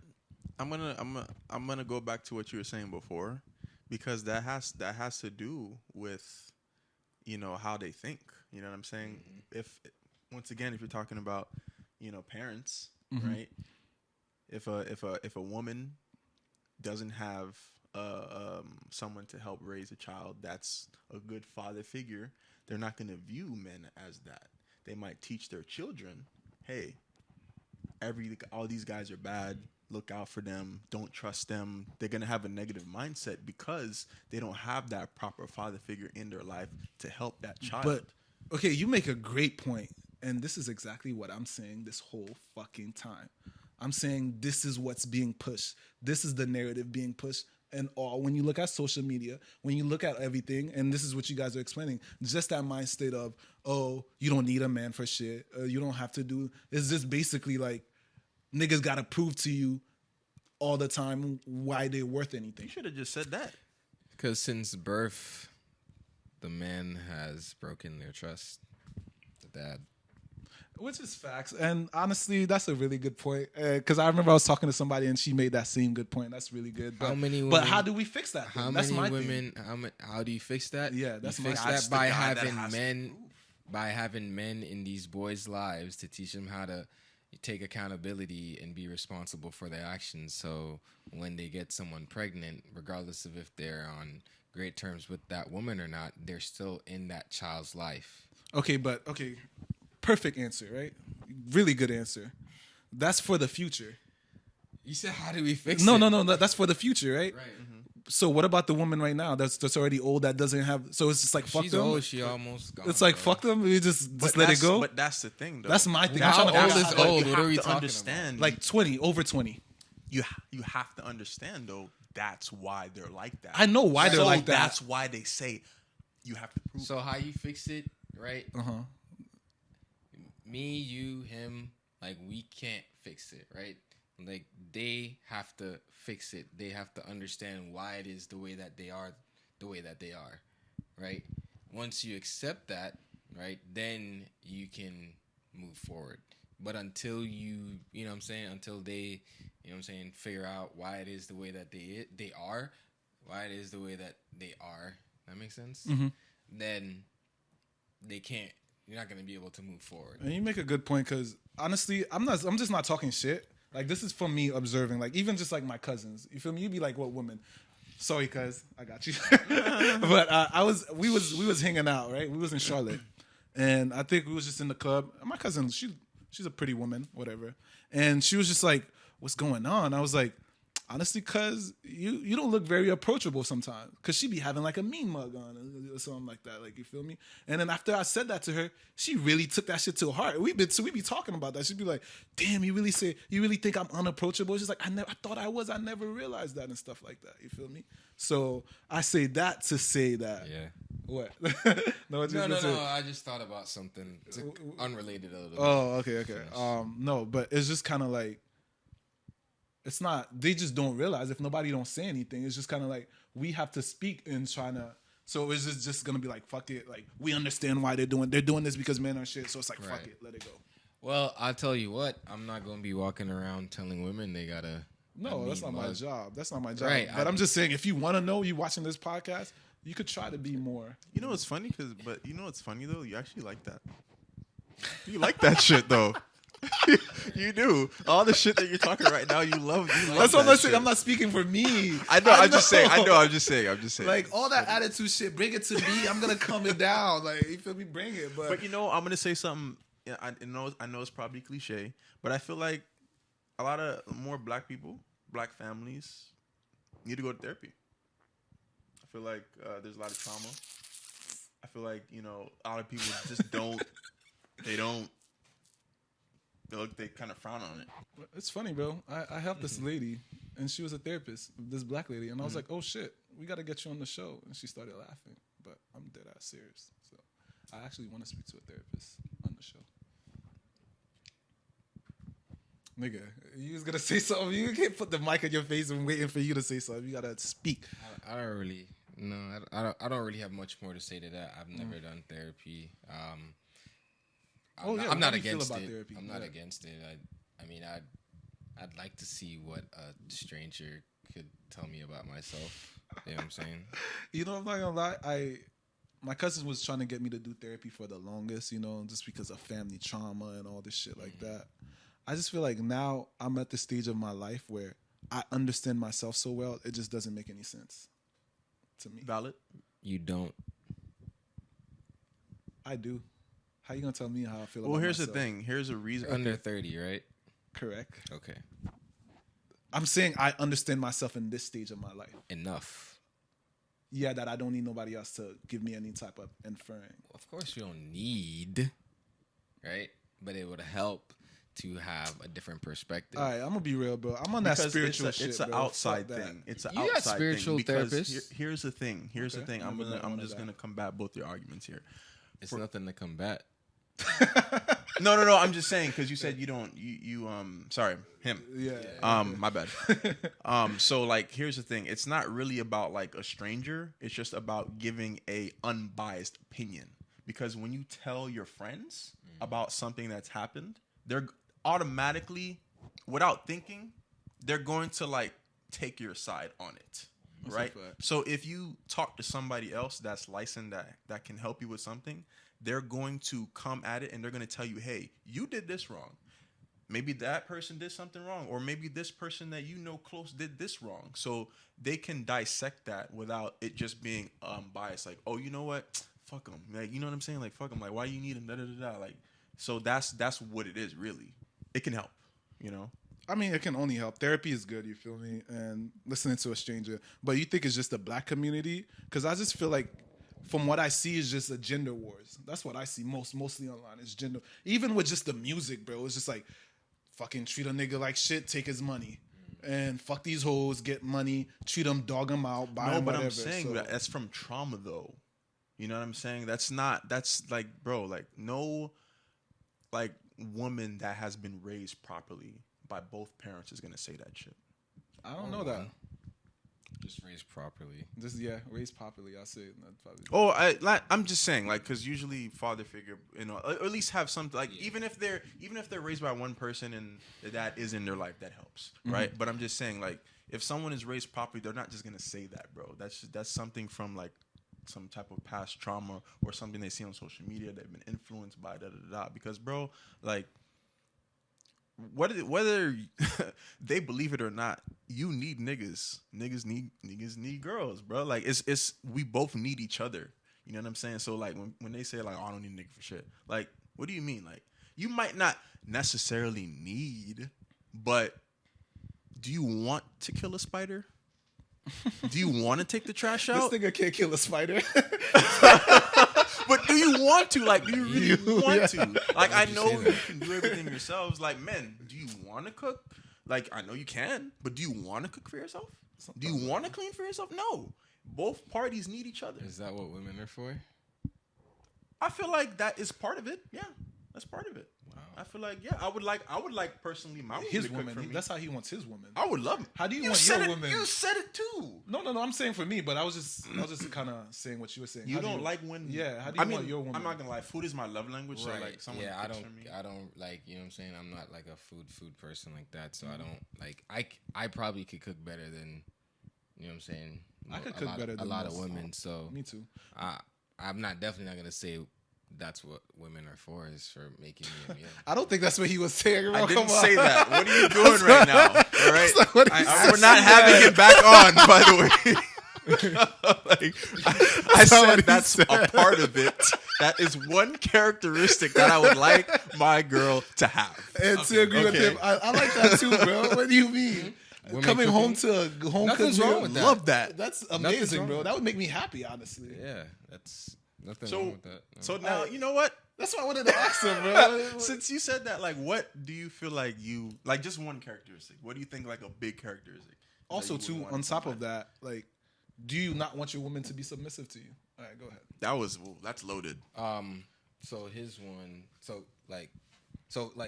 I'm gonna go back to what you were saying before, because that has to do with how they think. You know what I'm saying? If once again, if you're talking about parents, right? If a woman doesn't have someone to help raise a child that's a good father figure, they're not going to view men as that. They might teach their children, hey, all these guys are bad. Look out for them. Don't trust them. They're going to have a negative mindset because they don't have that proper father figure in their life to help that child. But okay, you make a great point. And this is exactly what I'm saying this whole fucking time. I'm saying this is what's being pushed. This is the narrative being pushed. And when you look at social media, when you look at everything, and this is what you guys are explaining, just that mind state of, oh, you don't need a man for shit. You don't have to do. It's just basically like niggas got to prove to you all the time why they're worth anything. You should have just said that. Because since birth, the man has broken their trust. The dad. Which is facts. And honestly, that's a really good point. Because I remember I was talking to somebody and she made that same good point. That's really good. But, but how do we fix that? That's my thing. How do you fix that? Yeah, that's you my fix that by having men in these boys' lives to teach them how to take accountability and be responsible for their actions. So when they get someone pregnant, regardless of if they're on great terms with that woman or not, they're still in that child's life. Okay. Perfect answer, right? Really good answer. That's for the future. You said, how do we fix it? No. That's for the future, right? Right. So what about the woman right now that's already old, that doesn't have... So it's just like, fuck She's them? old. She almost gone. It's like, fuck them? We just let it go? But that's the thing, though. That's my thing. How old is old? You What are we have to talking understand. Like 20, over 20. You have to understand, though, that's why they're like that. I know why they're like that. That's why they say you have to prove So how you fix it, right? Uh-huh. Me, you, him, like we can't fix it, right? Like they have to fix it. They have to understand why it is the way that they are, right? Once you accept that, right, then you can move forward. But until you know what I'm saying, until they, you know what I'm saying, figure out why it is the way that they are, why it is the way that they are, that makes sense? Mm-hmm. Then they can't. You're not going to be able to move forward. And you make a good point because honestly, I'm just not talking shit. Like this is from me observing. Like even just like my cousins, you feel me? You'd be like, "What woman?" Sorry, cuz I got you. But we was hanging out, right? We was in Charlotte, and I think we was just in the club. And my cousin, she's a pretty woman, whatever, and she was just like, "What's going on?" I was like, honestly, cuz you don't look very approachable sometimes. Cuz she be having like a mean mug on or something like that. Like, you feel me? And then after I said that to her, she really took that shit to heart. We be talking about that. She'd be like, damn, you really think I'm unapproachable? She's like, I thought I was. I never realized that and stuff like that. You feel me? So I say that to say that. Yeah. What? No. I just thought about something unrelated a little bit. Oh, okay. No, but it's just kind of like, it's not, they just don't realize if nobody don't say anything. It's just kind of like we have to speak and trying to, so it's just going to be like, fuck it. Like, we understand why they're doing this because men are shit. So it's like, fuck it, let it go. Well, I'll tell you what, I'm not going to be walking around telling women they got to No, that's not my job. That's not my job. Right, But I'm just saying, if you want to know, you watching this podcast, you could try to be more. You know what's funny? But you know what's funny though? You actually like that. You like that shit though. You do. All the shit that you're talking right now, you love. That's what I'm saying. I'm not speaking for me. I know. I'm just saying. I'm just saying. Like all that attitude shit, bring it to me. I'm gonna calm it down. Like you feel me? Bring it. But you know, I'm gonna say something. Yeah, I know it's probably cliche, but I feel like a lot of more black people, black families, need to go to therapy. I feel like there's a lot of trauma. I feel like a lot of people just don't. They kind of frown on it. It's funny, bro. I helped this lady, and she was a therapist, this black lady, and I was like, "Oh shit, we got to get you on the show." And she started laughing, but I'm dead ass serious. So I actually want to speak to a therapist on the show. Nigga, you was gonna say something. You can't put the mic in your face and waiting for you to say something. You gotta speak. I don't really. No, I don't really have much more to say to that. I've never done therapy. I'm not against it. Therapy? I'm not against it. I mean, I'd like to see what a stranger could tell me about myself. You know what I'm saying? I'm not gonna lie. My cousin was trying to get me to do therapy for the longest, just because of family trauma and all this shit like that. I just feel like now I'm at the stage of my life where I understand myself so well, it just doesn't make any sense to me. Valid? You don't. I do. How you gonna tell me how I feel about myself? Well, here's the thing. Here's a reason. You're under 30, right? Correct. Okay. I'm saying I understand myself in this stage of my life. Enough. Yeah, that I don't need nobody else to give me any type of inferring. Of course you don't need, right? But it would help to have a different perspective. All right, I'm gonna be real, bro. I'm on that spiritual shit. It's an outside thing. It's an outside got spiritual thing. therapists. Here's the thing. I'm just gonna combat both your arguments here. It's nothing to combat. No. I'm just saying because you said you don't. Sorry, him. Yeah. My bad. So like, here's the thing. It's not really about like a stranger. It's just about giving a unbiased opinion. Because when you tell your friends about something that's happened, they're automatically, without thinking, they're going to like take your side on it. That's right? So if you talk to somebody else that's licensed that can help you with something, they're going to come at it and they're going to tell you, hey, you did this wrong. Maybe that person did something wrong, or maybe this person that you know close did this wrong. So they can dissect that without it just being biased. Like, oh, you know what? Fuck them. Like, you know what I'm saying? Like, fuck them. Like, why you need them? Da da da da. Like, so that's what it is. Really, it can help. I mean, it can only help. Therapy is good, you feel me? And listening to a stranger. But you think it's just the black community? Because I just feel like, from what I see, it's just a gender wars. That's what I see mostly online. It's gender. Even with just the music, bro. It's just like, fucking treat a nigga like shit, take his money. And fuck these hoes, get money, treat them, dog them out, buy them whatever. I'm saying that's from trauma, though. You know what I'm saying? That's like, bro, like, no, like, woman that has been raised properly by both parents is gonna say that shit. I don't know that. Just raised properly. Raised properly. I say probably. Oh, I'm just saying, like, because usually father figure, or at least have something. Like, even if they're raised by one person and that is in their life, that helps, right? But I'm just saying, like, if someone is raised properly, they're not just gonna say that, bro. That's something from like some type of past trauma or something they see on social media. They've been influenced by da. Because, bro, like, whether they believe it or not, you need niggas. Niggas need girls, bro. Like, it's we both need each other. You know what I'm saying? So like when they say like, oh, I don't need a nigga for shit. Like, what do you mean? Like, you might not necessarily need, but do you want to kill a spider? Do you want to take the trash out? This nigga can't kill a spider. But do you want to? Like, do you really want to? Like, I know you can do everything yourselves. Like, men, do you want to cook? Like, I know you can, but do you want to cook for yourself? Do you want to clean for yourself? No. Both parties need each other. Is that what women are for? I feel like that is part of it. Yeah, that's part of it. I feel like I would like personally my woman His to cook for woman. me. That's how he wants his woman. I would love it. How do you want your woman? You said it too. No. I'm saying for me, but I was just kind of saying what you were saying. You don't like when? Yeah. How do you want your woman? I'm not gonna lie. Food is my love language. So like, someone I cooks don't. for me. I don't like. You know what I'm saying? I'm not like a food person like that. So I don't like. I probably could cook better than. You know what I'm saying? I could cook better than a lot of most. women. So Me too. I'm definitely not gonna say that's what women are for, is for making me a meal. I don't think that's what he was saying. Bro. I didn't Come on. say that. What are you doing right now? All right, That's not what he said. we're not having him back on. By the way, I said that's a part of it. That is one characteristic that I would like my girl to have. And to agree with him, I like that too, bro. What do you mean? Women Coming cooking? home to a home Nothing's cooked wrong meal? with that. Love that. That's Nothing's amazing, wrong bro. with That would make me happy, honestly. Yeah, that's nothing So, wrong with that. No. so now you know what? That's why I wanted to ask him, bro. Since you said that, like, what do you feel like you like? Just one characteristic. What do you think like a big characteristic? Also, that you would too, want on in top of somebody? that, like, do you not want your woman to be submissive to you? All right, go ahead. That's loaded. So his one. So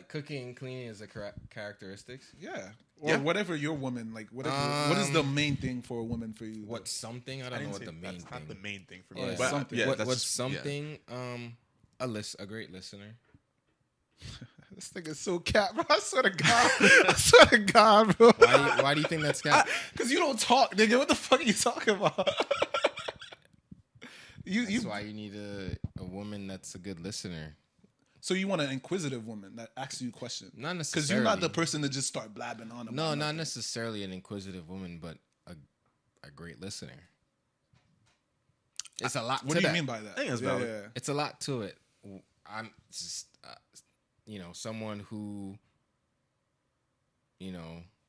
cooking, cleaning is a characteristics. Yeah. Or Yeah. whatever your woman, like, whatever. What is the main thing for a woman for you? What's something? I don't know what the main that's thing. not the main thing for me. Yeah, But something. yeah, what's that's just- yeah. something? A great listener. This thing is so cat, bro. I swear to God. I swear to God, bro. Why do you think that's cat? Because you don't talk, nigga. What the fuck are you talking about? That's why you need a woman that's a good listener. So you want an inquisitive woman that asks you questions? Not Because necessarily. you're not the person to just start blabbing on. No, not necessarily an inquisitive woman, but a great listener. It's a lot. What to do you that. mean by that? I think it's Yeah, valid. yeah. It's a lot to it. I'm just, someone who,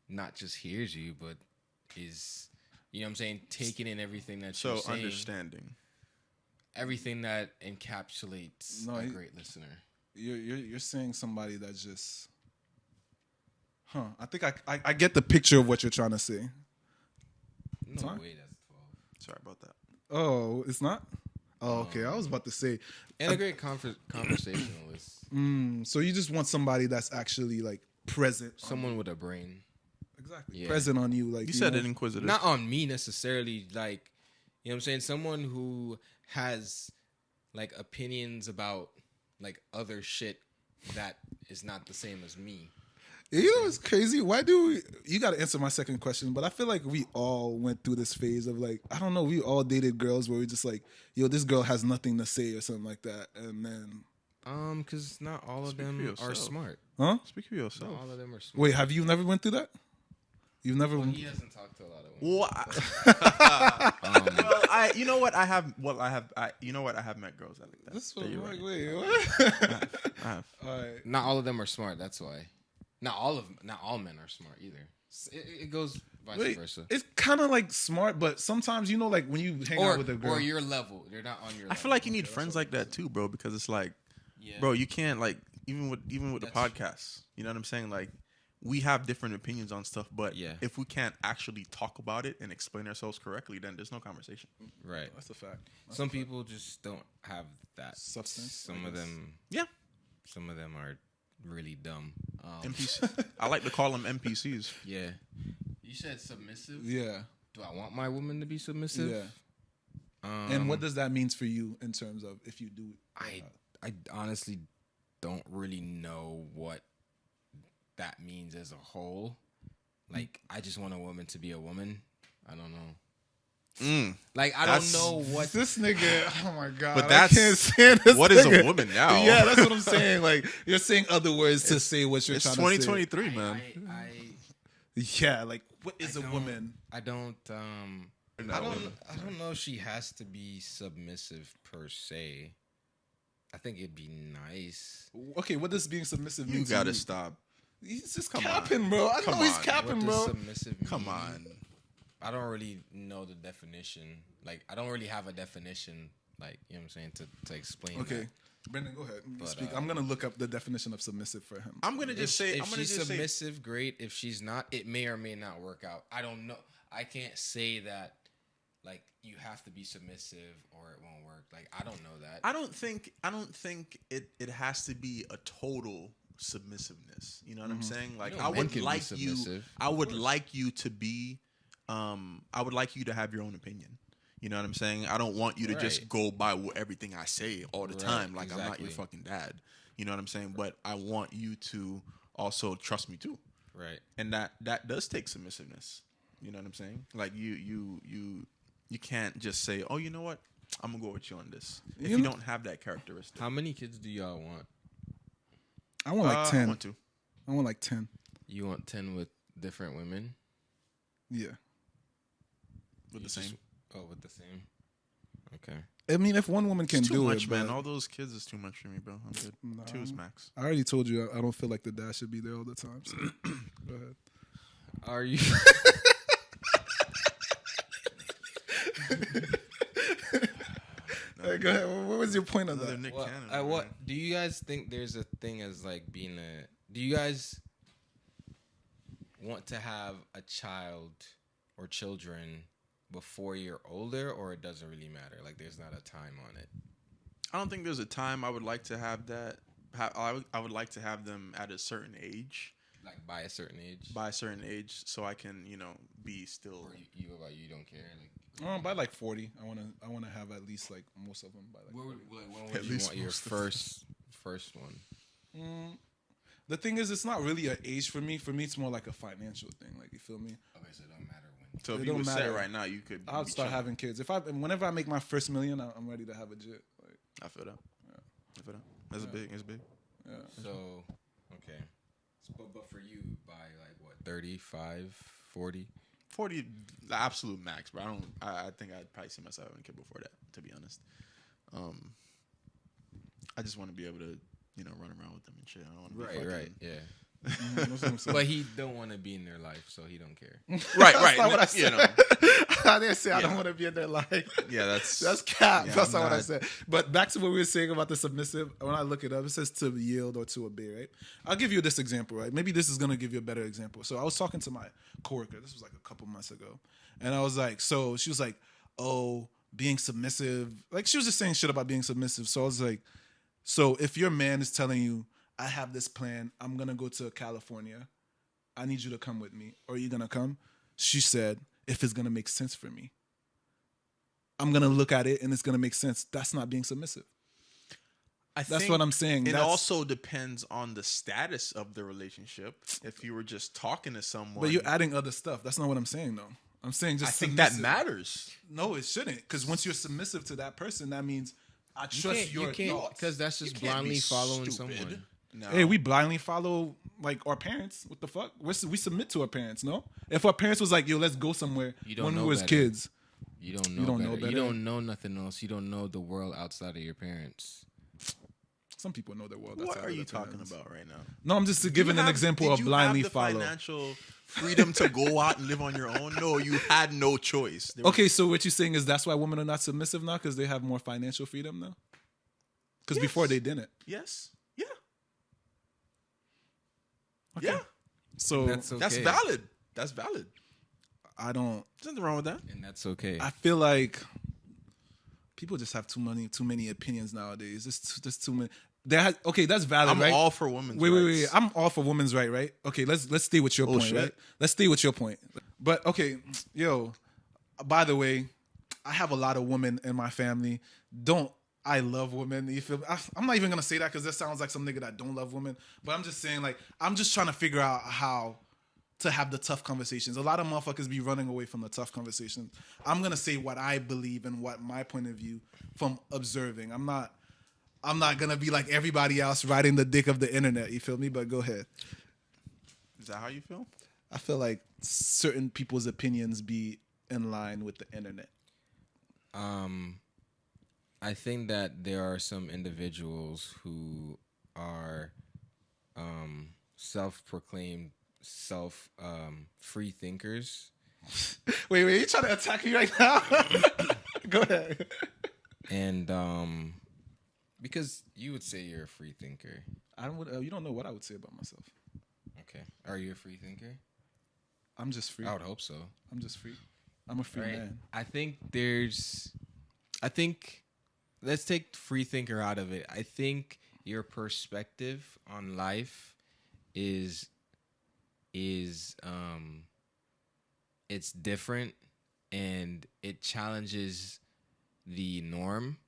not just hears you, but is, what I'm saying, taking in everything that you're So saying. understanding. Everything that encapsulates a great listener. You're saying somebody that's just, I think I get the picture of what you're trying to say. No Fine. way, that's 12. Sorry about that. Oh, it's not. Oh, okay. I was about to say. And a great conversationalist. So you just want somebody that's actually like present. Someone with a brain. Exactly. Yeah. Present on you, like You said know? it inquisitive. Not on me necessarily, like, you know what I'm saying? Someone who has like opinions about like other shit that is not the same as me. You know what's crazy? Why do we? You got to answer my second question, but I feel like we all went through this phase of like, I don't know, we all dated girls where we just like, yo, this girl has nothing to say or something like that, and then, Because not all of Speak for them are yourself. smart. huh? Speak for yourself. Not all of them are smart. Wait, have you never went through that? You've never. He hasn't talked to a lot of women. Well, you know what? I have met girls that like that. This Yeah, one, you're like, right. wait, what? I have. All right. Not all of them are smart. That's why. Not all men are smart either. It goes vice Wait, versa. it's kind of like smart, but sometimes you know, like when you hang out with a girl, Or your level. They're not on your level. I feel like you need friends like that too, bro. Because it's like, Yeah. bro, you can't like even with the That's podcast. You know what I'm saying? Like, we have different opinions on stuff, but Yeah. if we can't actually talk about it and explain ourselves correctly, then there's no conversation. Right. that's a fact. That's Some a fact. people just don't have that Substance, Some I of guess. them. Yeah. Some of them are really dumb. NPC. I like to call them NPCs. Yeah. You said submissive. Yeah, Do I want my woman to be submissive? yeah. And what does that mean for you in terms of if you do? I honestly don't really know what that means as a whole. Like, I just want a woman to be a woman. I don't know. Like, I That's- don't know what. This nigga, oh my god! But I that's- can't stand this what is a nigga. woman now? Yeah, that's what I'm saying. Like you're saying other words to say what you're It's trying to say. 2023, man. Yeah, like what is I a don't- woman? I don't know if she has to be submissive per se. I think it'd be nice. Okay, what does being submissive mean? You to gotta you? stop. He's just Come capping, bro. I Come know he's on. capping, What does bro. submissive mean? Come on. I don't really know the definition. Like, I don't really have a definition. Like, you know what I'm saying, to explain. Okay, that. Brendan, go ahead. But, Speak. I'm gonna look up the definition of submissive for him. I'm gonna just say. If I'm gonna she's just say. submissive, great. If she's not, it may or may not work out. I don't know. I can't say that. Like, you have to be submissive or it won't work. Like, I don't know that. I don't think it has to be a total submissiveness. You know what I'm saying? Like You know, I men would can be like you. submissive. I would like you to be. I would like you to have your own opinion. You know what I'm saying? I don't want you to just Right. go by everything I say all the Right, time. Like I'm not your exactly. fucking dad. You know what I'm saying? But I want you to also trust me too. Right. And that does take submissiveness. You know what I'm saying? Like you can't just say, "Oh, you know what? I'm gonna go with you on this." If you don't have that characteristic. How many kids do y'all want? I want like 10. I want to. I want like 10. You want 10 with different women? Yeah. With the You same. just- Oh, with the same. Okay. I mean, if one woman can It's too do much, it, man. but All those kids is too much for me, bro. I'm good. Nah. 2 is max. I already told you I don't feel like the dad should be there all the time. So go ahead. Are you? Hey, go ahead. What was your point on Another that? Nick What, Cannon. what do you guys think? There's a thing as like being a. Do you guys want to have a child or children before you're older, or it doesn't really matter? Like, there's not a time on it. I don't think there's a time. I would like to have that. I would like to have them at a certain age, Like by a certain age. by a certain age, so I can, be still. Or you don't care. Like, By like 40, I want to have at least like most of them by like. when At would you least want your most of them. first one? The thing is, it's not really an age for me. For me, it's more like a financial thing. Like, you feel me? Okay, so it don't matter when. So It if you don't were set matter. right now, you could. I'll be start chilling. having kids. Whenever I make my first million, I'm ready to have a jit. Like, I feel that. I feel that. That's big. It's big. yeah. So, okay. But for you, by like what, 35, 40? 40, the absolute max, bro. I think I'd probably see myself having a kid before that, to be honest. I just want to be able to, run around with them and shit. I don't want to be fucking, Right, yeah. That's what I'm saying. But he don't want to be in their life, so he don't care. Right. That's not what I You said. know. I didn't say I don't Yeah. want to be in their life. Yeah, that's cap. Yeah, That's I'm not what I not- said. But back to what we were saying about the submissive. When I look it up, it says to yield or to obey, right? I'll give you this example, right? Maybe this is going to give you a better example. So I was talking to my coworker. This was like a couple months ago. And I was like, so she was like, oh, being submissive. Like, she was just saying shit about being submissive. So I was like, so if your man is telling you, I have this plan, I'm going to go to California, I need you to come with me. Are you going to come? She said, if it's going to make sense for me. I'm going to look at it and it's going to make sense. That's not being submissive. That's think what I'm saying. It That's- also depends on the status of the relationship. If you were just talking to someone, But you're adding other stuff. That's not what I'm saying, though. I'm saying just I think that submissive. matters. No, it shouldn't. Because once you're submissive to that person, that means I trust your thoughts. because that's just You can't blindly be following stupid. someone. No. Hey, we blindly follow like our parents. What the fuck? We submit to our parents, no? If our parents was like, yo, let's go somewhere You don't when we know was better. kids. You don't know You don't better. know better. You don't know nothing else. You don't know the world outside of your parents. Some people know their world. What outside are of you their talking parents. about right now? No, I'm just giving an example Did of you blindly have the follow. financial freedom to go out and live on your own? No, you had no choice. There was- Okay, so what you're saying is that's why women are not submissive now because they have more financial freedom now? Because before they didn't. Yes. Yeah. Okay. Yeah. So That's okay. That's valid. That's valid. I don't. There's nothing wrong with that. And that's okay. I feel like people just have too many opinions nowadays. There's too many. Okay, that's valid, I'm right? all for women's Wait. rights. I'm all for women's right? Okay, let's stay with your point, Bullshit. right? Let's stay with your point. But okay, yo, by the way, I have a lot of women in my family. I love women. You feel me? I'm not even gonna say that because that sounds like some nigga that don't love women. But I'm just saying, like, I'm just trying to figure out how to have the tough conversations. A lot of motherfuckers be running away from the tough conversations. I'm gonna say what I believe and what my point of view from observing. I'm not gonna be like everybody else riding the dick of the internet. You feel me? But go ahead. Is that how you feel? I feel like certain people's opinions be in line with the internet. I think that there are some individuals who are self-proclaimed free thinkers. Wait, you trying to attack me right now? Go ahead. And because you would say you're a free thinker. You don't know what I would say about myself. Okay. Are you a free thinker? I'm just free. I would hope so. I'm just free. I'm a free Right? man. I think let's take free thinker out of it. I think your perspective on life is it's different and it challenges the norm,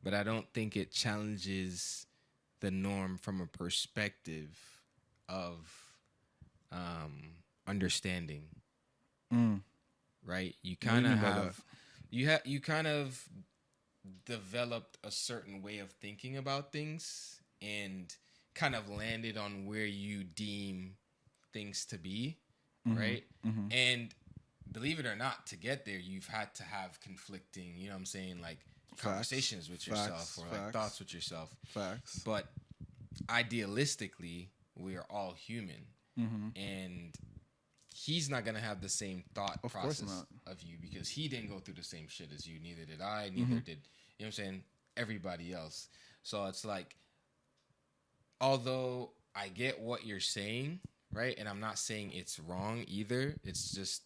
but I don't think it challenges the norm from a perspective of understanding. Right? You kind of have you kind of developed a certain way of thinking about things and kind of landed on where you deem things to be, right? And believe it or not, to get there, you've had to have conflicting, you know what I'm saying, like conversations with yourself or like thoughts with yourself. Facts. But idealistically, we are all human. And he's not going to have the same thought process of you because he didn't go through the same shit as you. Neither did I. Neither did, you know what I'm saying, everybody else. So it's like, although I get what you're saying, right? And I'm not saying it's wrong either. It's just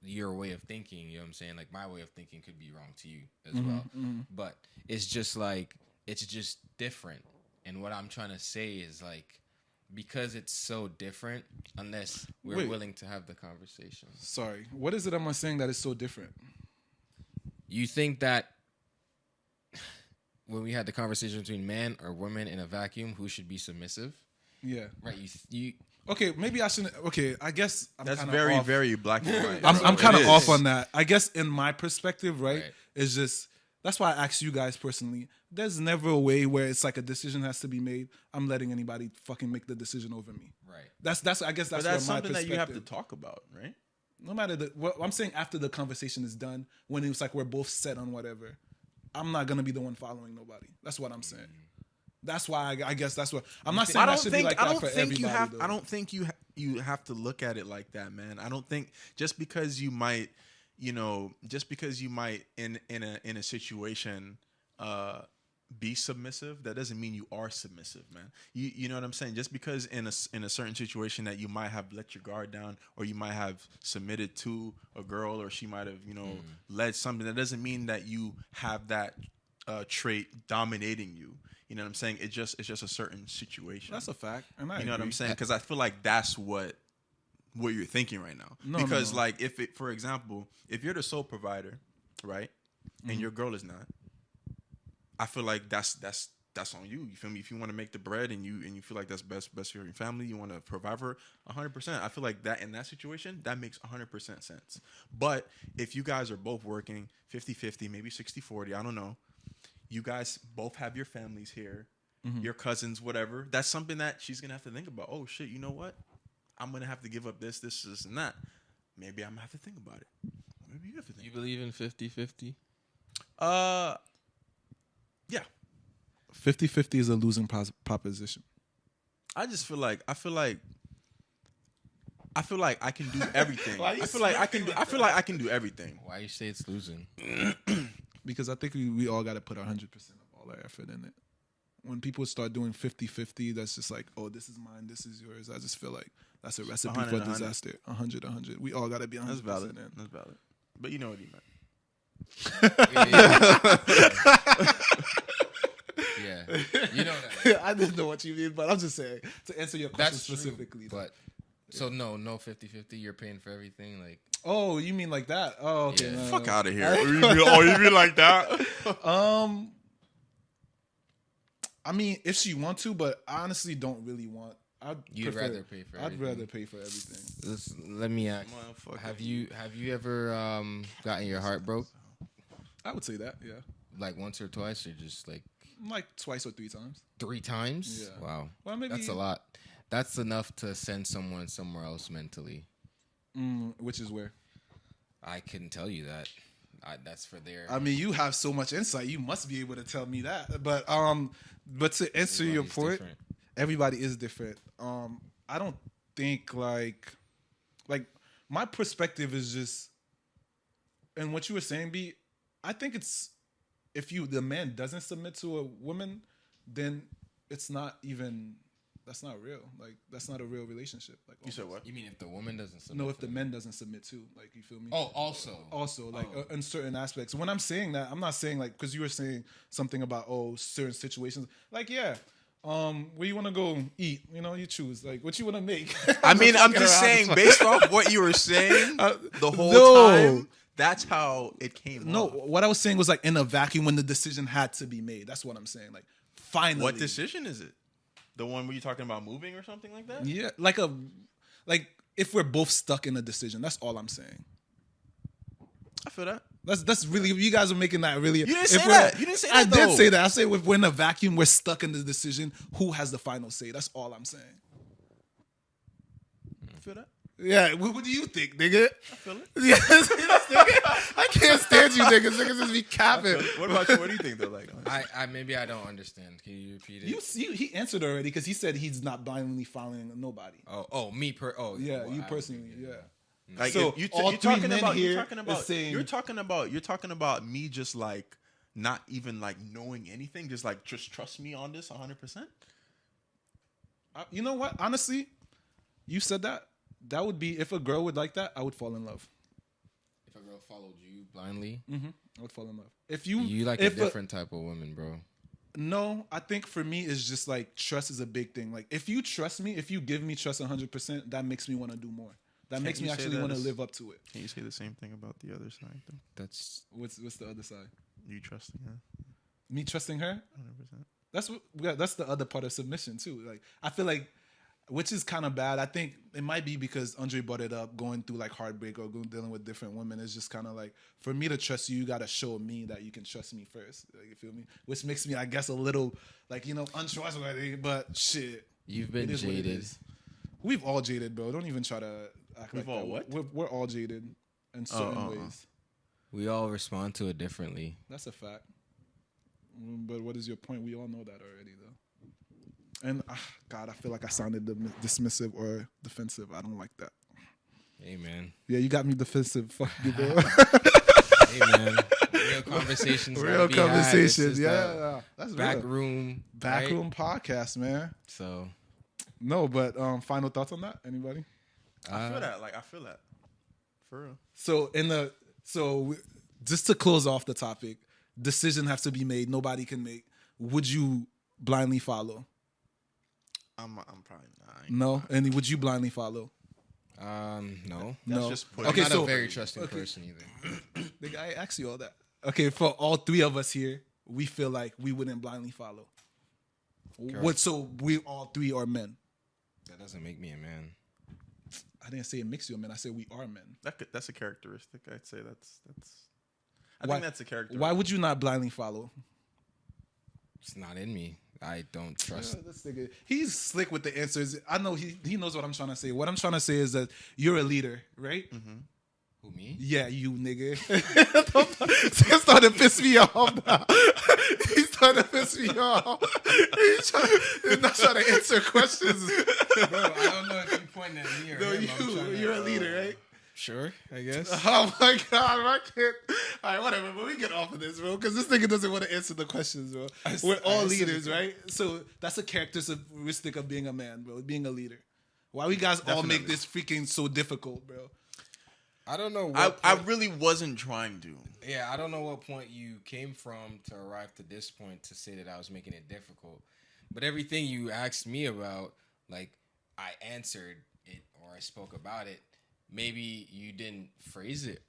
your way of thinking, you know what I'm saying? Like, my way of thinking could be wrong to you as well. But it's just like, it's just different. And what I'm trying to say is, like, because it's so different, unless we're willing to have the conversation. Sorry. What is it am I saying that is so different? You think that when we had the conversation between man or woman in a vacuum, who should be submissive? Yeah. Right. You Okay, maybe I shouldn't. Okay, I guess that's very, off. very black and white. I'm kind of off on that. I guess in my perspective, right, Right. it's just, that's why I asked you guys personally. There's never a way where it's like a decision has to be made. I'm letting anybody fucking make the decision over me. Right. That's I guess that's, But that's where my something that perspective. you have to talk about, right? No matter what I'm saying, after the conversation is done, when it's like we're both set on whatever, I'm not gonna be the one following nobody. That's what I'm saying. That's why I guess that's what I'm not saying. That should be like that for everybody. I don't think you have to look at it like that, man. I don't think just because you might in a situation be submissive, that doesn't mean you are submissive, man. You know what I'm saying? Just because in a certain situation that you might have let your guard down, or you might have submitted to a girl, or she might have led something, that doesn't mean that you have that trait dominating you. You know what I'm saying? It's just a certain situation. That's a fact. And you know what I'm saying? Because I feel like that's what you're thinking right now. Because like, for example, if you're the sole provider, right, and your girl is not, I feel like that's on you. You feel me? If you want to make the bread and you feel like that's best for your family, you want to provide for her 100%. I feel like that in that situation, that makes 100% sense. But if you guys are both working 50-50, maybe 60-40, I don't know. You guys both have your families here, your cousins, whatever. That's something that she's going to have to think about. Oh, shit, you know what? I'm going to have to give up this, and that. Maybe I'm going to have to think about it. Maybe you have to think. You believe in 50-50? Yeah. 50-50 is a losing proposition. I feel like I can do everything. I feel like I can do everything. Why you say it's losing? Because I think we all got to put 100% of all our effort in it. When people start doing 50-50, that's just like, oh, this is mine, this is yours. I just feel like that's a recipe for disaster. 100. We all got to be 100%. That's valid. That's valid. But you know what he meant. Yeah. You know that. I didn't know what you mean, but I'm just saying, to answer your question specifically. But so no 50-50, you're paying for everything, like. Oh, you mean like that? Oh, okay. Yeah. No. Fuck out of here. You mean like that? I mean, if she want to, but I honestly don't really want. You'd rather pay for everything. I'd rather pay for everything. Let me ask. Have you ever gotten your heart broke? I would say that, yeah. Like once or twice, or just like twice or 3 times. 3 times? Yeah. Wow. Well, maybe that's a lot. That's enough to send someone somewhere else mentally. Which is where? I couldn't tell you that. That's for their. I mean, you have so much insight. You must be able to tell me that. But to answer your point, different. Everybody is different. I don't think like my perspective is just, and what you were saying, B, I think it's, if the man doesn't submit to a woman, then it's not even. That's not real. Like, that's not a real relationship. Like, you said what? You mean if the woman doesn't submit? No, if the man doesn't submit too. Like, you feel me? Oh, also, like in certain aspects. When I'm saying that, I'm not saying like, because you were saying something about certain situations. Like, yeah, Where you want to go eat? You know, you choose. Like, what you want to make? I mean, I'm fucking just around. saying, based off what you were saying the whole no. time, that's how it came No, off. what I was saying was like in a vacuum when the decision had to be made. That's what I'm saying. Like, finally. What decision is it? The one where you're talking about moving or something like that? Yeah, like if we're both stuck in a decision. That's all I'm saying. I feel that. That's really, you guys are making that really. You didn't say that. You didn't say that, I did though. say that. I say if we're in a vacuum, we're stuck in the decision. Who has the final say? That's all I'm saying. I feel that. Yeah, what do you think, nigga? I feel it. Yes, nigga. I can't stand you, niggas. Niggas just be capping. What about you? What do you think though? Like, Maybe I don't understand. Can you repeat it? He answered already because he said he's not blindly following nobody. Yeah, You personally, yeah. like So, you're all three talking men about here you're talking about is saying- you're talking about me just like not even like knowing anything, just like just trust me on this 100%. You know what? Honestly, you said that. That would be, if a girl would like that, I would fall in love. If a girl followed you blindly, I would fall in love. If you like if a different type of woman, bro. No, I think for me it's just like trust is a big thing. Like if you trust me, if you give me trust 100%, that makes me want to do more. That makes me actually want to live up to it. Can you say the same thing about the other side though? That's What's the other side? You trusting her? Me trusting her? 100%. That's the other part of submission too. Like I feel like, which is kind of bad. I think it might be because Andre brought it up, going through like heartbreak or dealing with different women. It's just kind of like, for me to trust you, you got to show me that you can trust me first. Like, you feel me? Which makes me, I guess, a little like, untrustworthy. But shit, you've been it is what it jaded. is. We've all jaded, bro. Don't even try to act We've like all that. what? We're all jaded in certain ways. We all respond to it differently. That's a fact. But what is your point? We all know that already, though. And God, I feel like I sounded dismissive or defensive. I don't like that. Hey, man. Yeah, you got me defensive. Fuck you, bro. Hey, man. Real conversations. Real conversations. Yeah, that's BackRoom. BackRoom podcast, man. So. No, but final thoughts on that? Anybody? I feel that. Like I feel that. For real. So just to close off the topic, decision has to be made. Nobody can make. Would you blindly follow? I'm probably not. No, and would you blindly follow? No. That's just putting Okay, I'm not so a very trusting person either. The guy asked you all that. Okay, for all three of us here, we feel like we wouldn't blindly follow. Correct. So we all three are men. That doesn't make me a man. I didn't say it makes you a man. I said we are men. That's a characteristic. I'd say that's. I Why- think that's a characteristic. Why would you not blindly follow? It's not in me. I don't trust. Yeah, this nigga, he's slick with the answers. I know he knows what I'm trying to say. What I'm trying to say is that you're a leader, right? Mm-hmm. Who, me? Yeah, you nigga. He's starting to piss me off now. He's starting to piss me off. He's not trying to answer questions. Bro, I don't know if you're pointing at me or No, him. you're a leader, right? Sure, I guess. Oh my God, I can't. All right, whatever, but we get off of this, bro, because this nigga doesn't want to answer the questions, bro. We're all leaders, right? So that's a characteristic of being a man, bro, being a leader. Why we guys all make this freaking so difficult, bro? I don't know. I really wasn't trying to. Yeah, I don't know what point you came from to arrive to this point to say that I was making it difficult. But everything you asked me about, like, I answered it or I spoke about it. Maybe you didn't phrase it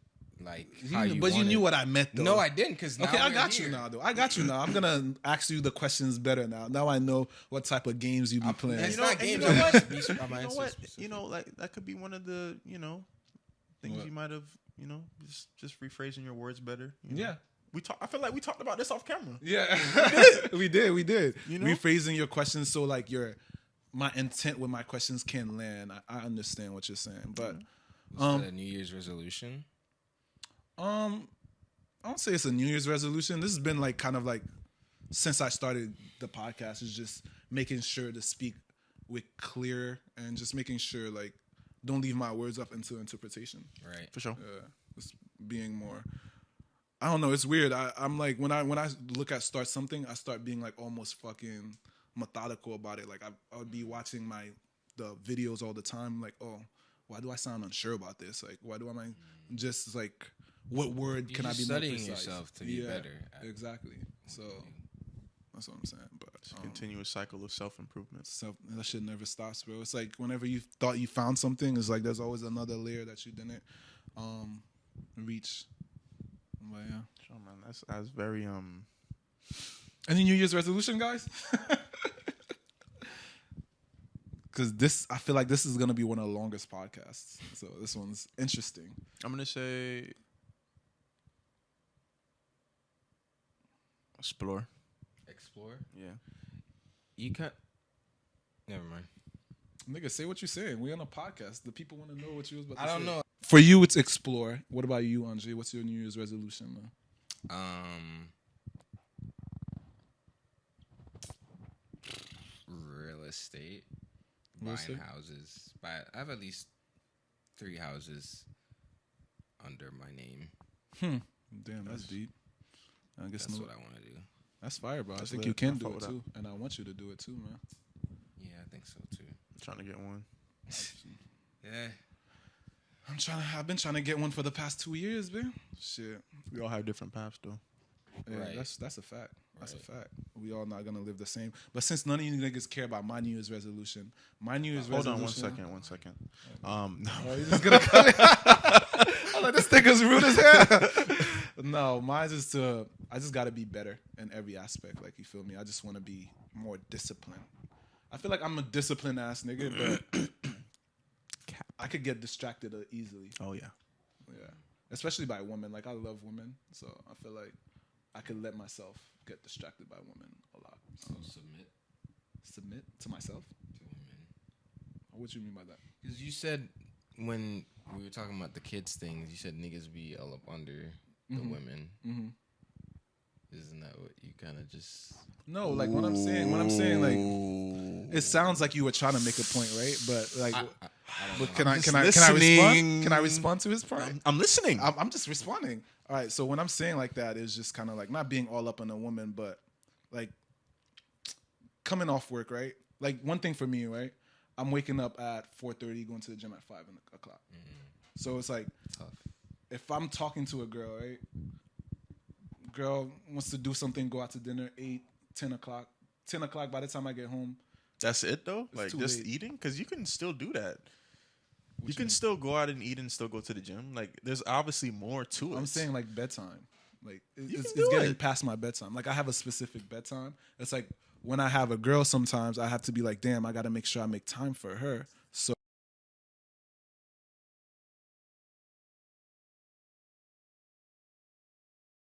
like how you But wanted. you knew what I meant, though. No, I didn't, because now Okay, I we're got here. you now, though. I got you now. I'm gonna ask you the questions better now. Now I know what type of games you be playing. It's You know- not and games. you know what? I'm You know answering what? specific. Like that could be one of the things What? you might have just rephrasing your words better. you know? Yeah. I feel like we talked about this off camera. Yeah, we did. You know? Rephrasing your questions so like my intent with my questions can land. I understand what you're saying, but Is that a New Year's resolution? I don't say it's a New Year's resolution. This has been like kind of like since I started the podcast. Is just making sure to speak with clear and just making sure like don't leave my words up into interpretation. Right. For sure. Just being more. I don't know. It's weird. I'm like when I look at start something, I start being like almost fucking methodical about it. Like I would be watching the videos all the time. Like, oh, why do I sound unsure about this? Like, why do I just like what word You're can I just be more studying precise? yourself to be better at exactly. So That's what I'm saying. But It's a continuous cycle of self-improvement. that shit never stops, bro. It's like whenever you thought you found something, it's like there's always another layer that you didn't reach. But yeah. Sure, man. That's very Any New Year's resolution, guys? Because I feel like this is gonna be one of the longest podcasts. So this one's interesting. I'm gonna say explore. Yeah. Yeah. You can't. Never mind. Nigga, say what you're saying. We're on a podcast. The people want to know what you was about to I say. don't know. For you, it's explore. What about you, Andre? What's your New Year's resolution, man? Real estate. Real Buying estate? houses. I have at least 3 houses under my name. Damn, that's deep. I guess That's what I want to do. That's fire, bro. I That's think lit. you can I do fuck it with too, and I want you to do it too, man. Yeah, I think so too. I'm trying to get one. Yeah. I've been trying to get one for the past 2 years, man. Shit. We all have different paths, though. Yeah, Right. that's a fact. That's a Right. fact. We all not gonna live the same. But since none of you niggas care about my New Year's resolution, my New Year's Hold on resolution. 1 second. Oh, you just gonna cut it? I'm like, this nigga's rude as hell. No, mine is I just gotta be better in every aspect. Like, you feel me? I just want to be more disciplined. I feel like I'm a disciplined ass nigga, but I could get distracted easily. Oh yeah. Yeah, especially by women. Like, I love women, so I feel like I could let myself get distracted by women a lot. So submit To myself? to women. What you mean by that? Because you said when we were talking about the kids things, you said niggas be all up under the women. Mm-hmm. Isn't that what you kind of just? No, like when I'm saying, like, it sounds like you were trying to make a point, right? But like, I don't but know. can I respond? listening. Can I respond to his point? I'm listening. I'm just responding. All right. So when I'm saying like that, it's just kind of like not being all up on a woman, but like coming off work, right? Like, one thing for me, right? I'm waking up at 4:30, going to the gym at 5 o'clock. So it's like, Tough. if I'm talking to a girl, right? Girl wants to do something, go out to dinner, 8, 10 o'clock. 10 o'clock, by the time I get home, That's it though. Like too just late. eating, because you can still do that. You you can mean? still go out and eat and still go to the gym. Like there's obviously more to it. I'm saying like bedtime. Like it's can do getting it. past my bedtime. Like, I have a specific bedtime. It's like when I have a girl, sometimes I have to be like, damn, I got to make sure I make time for her.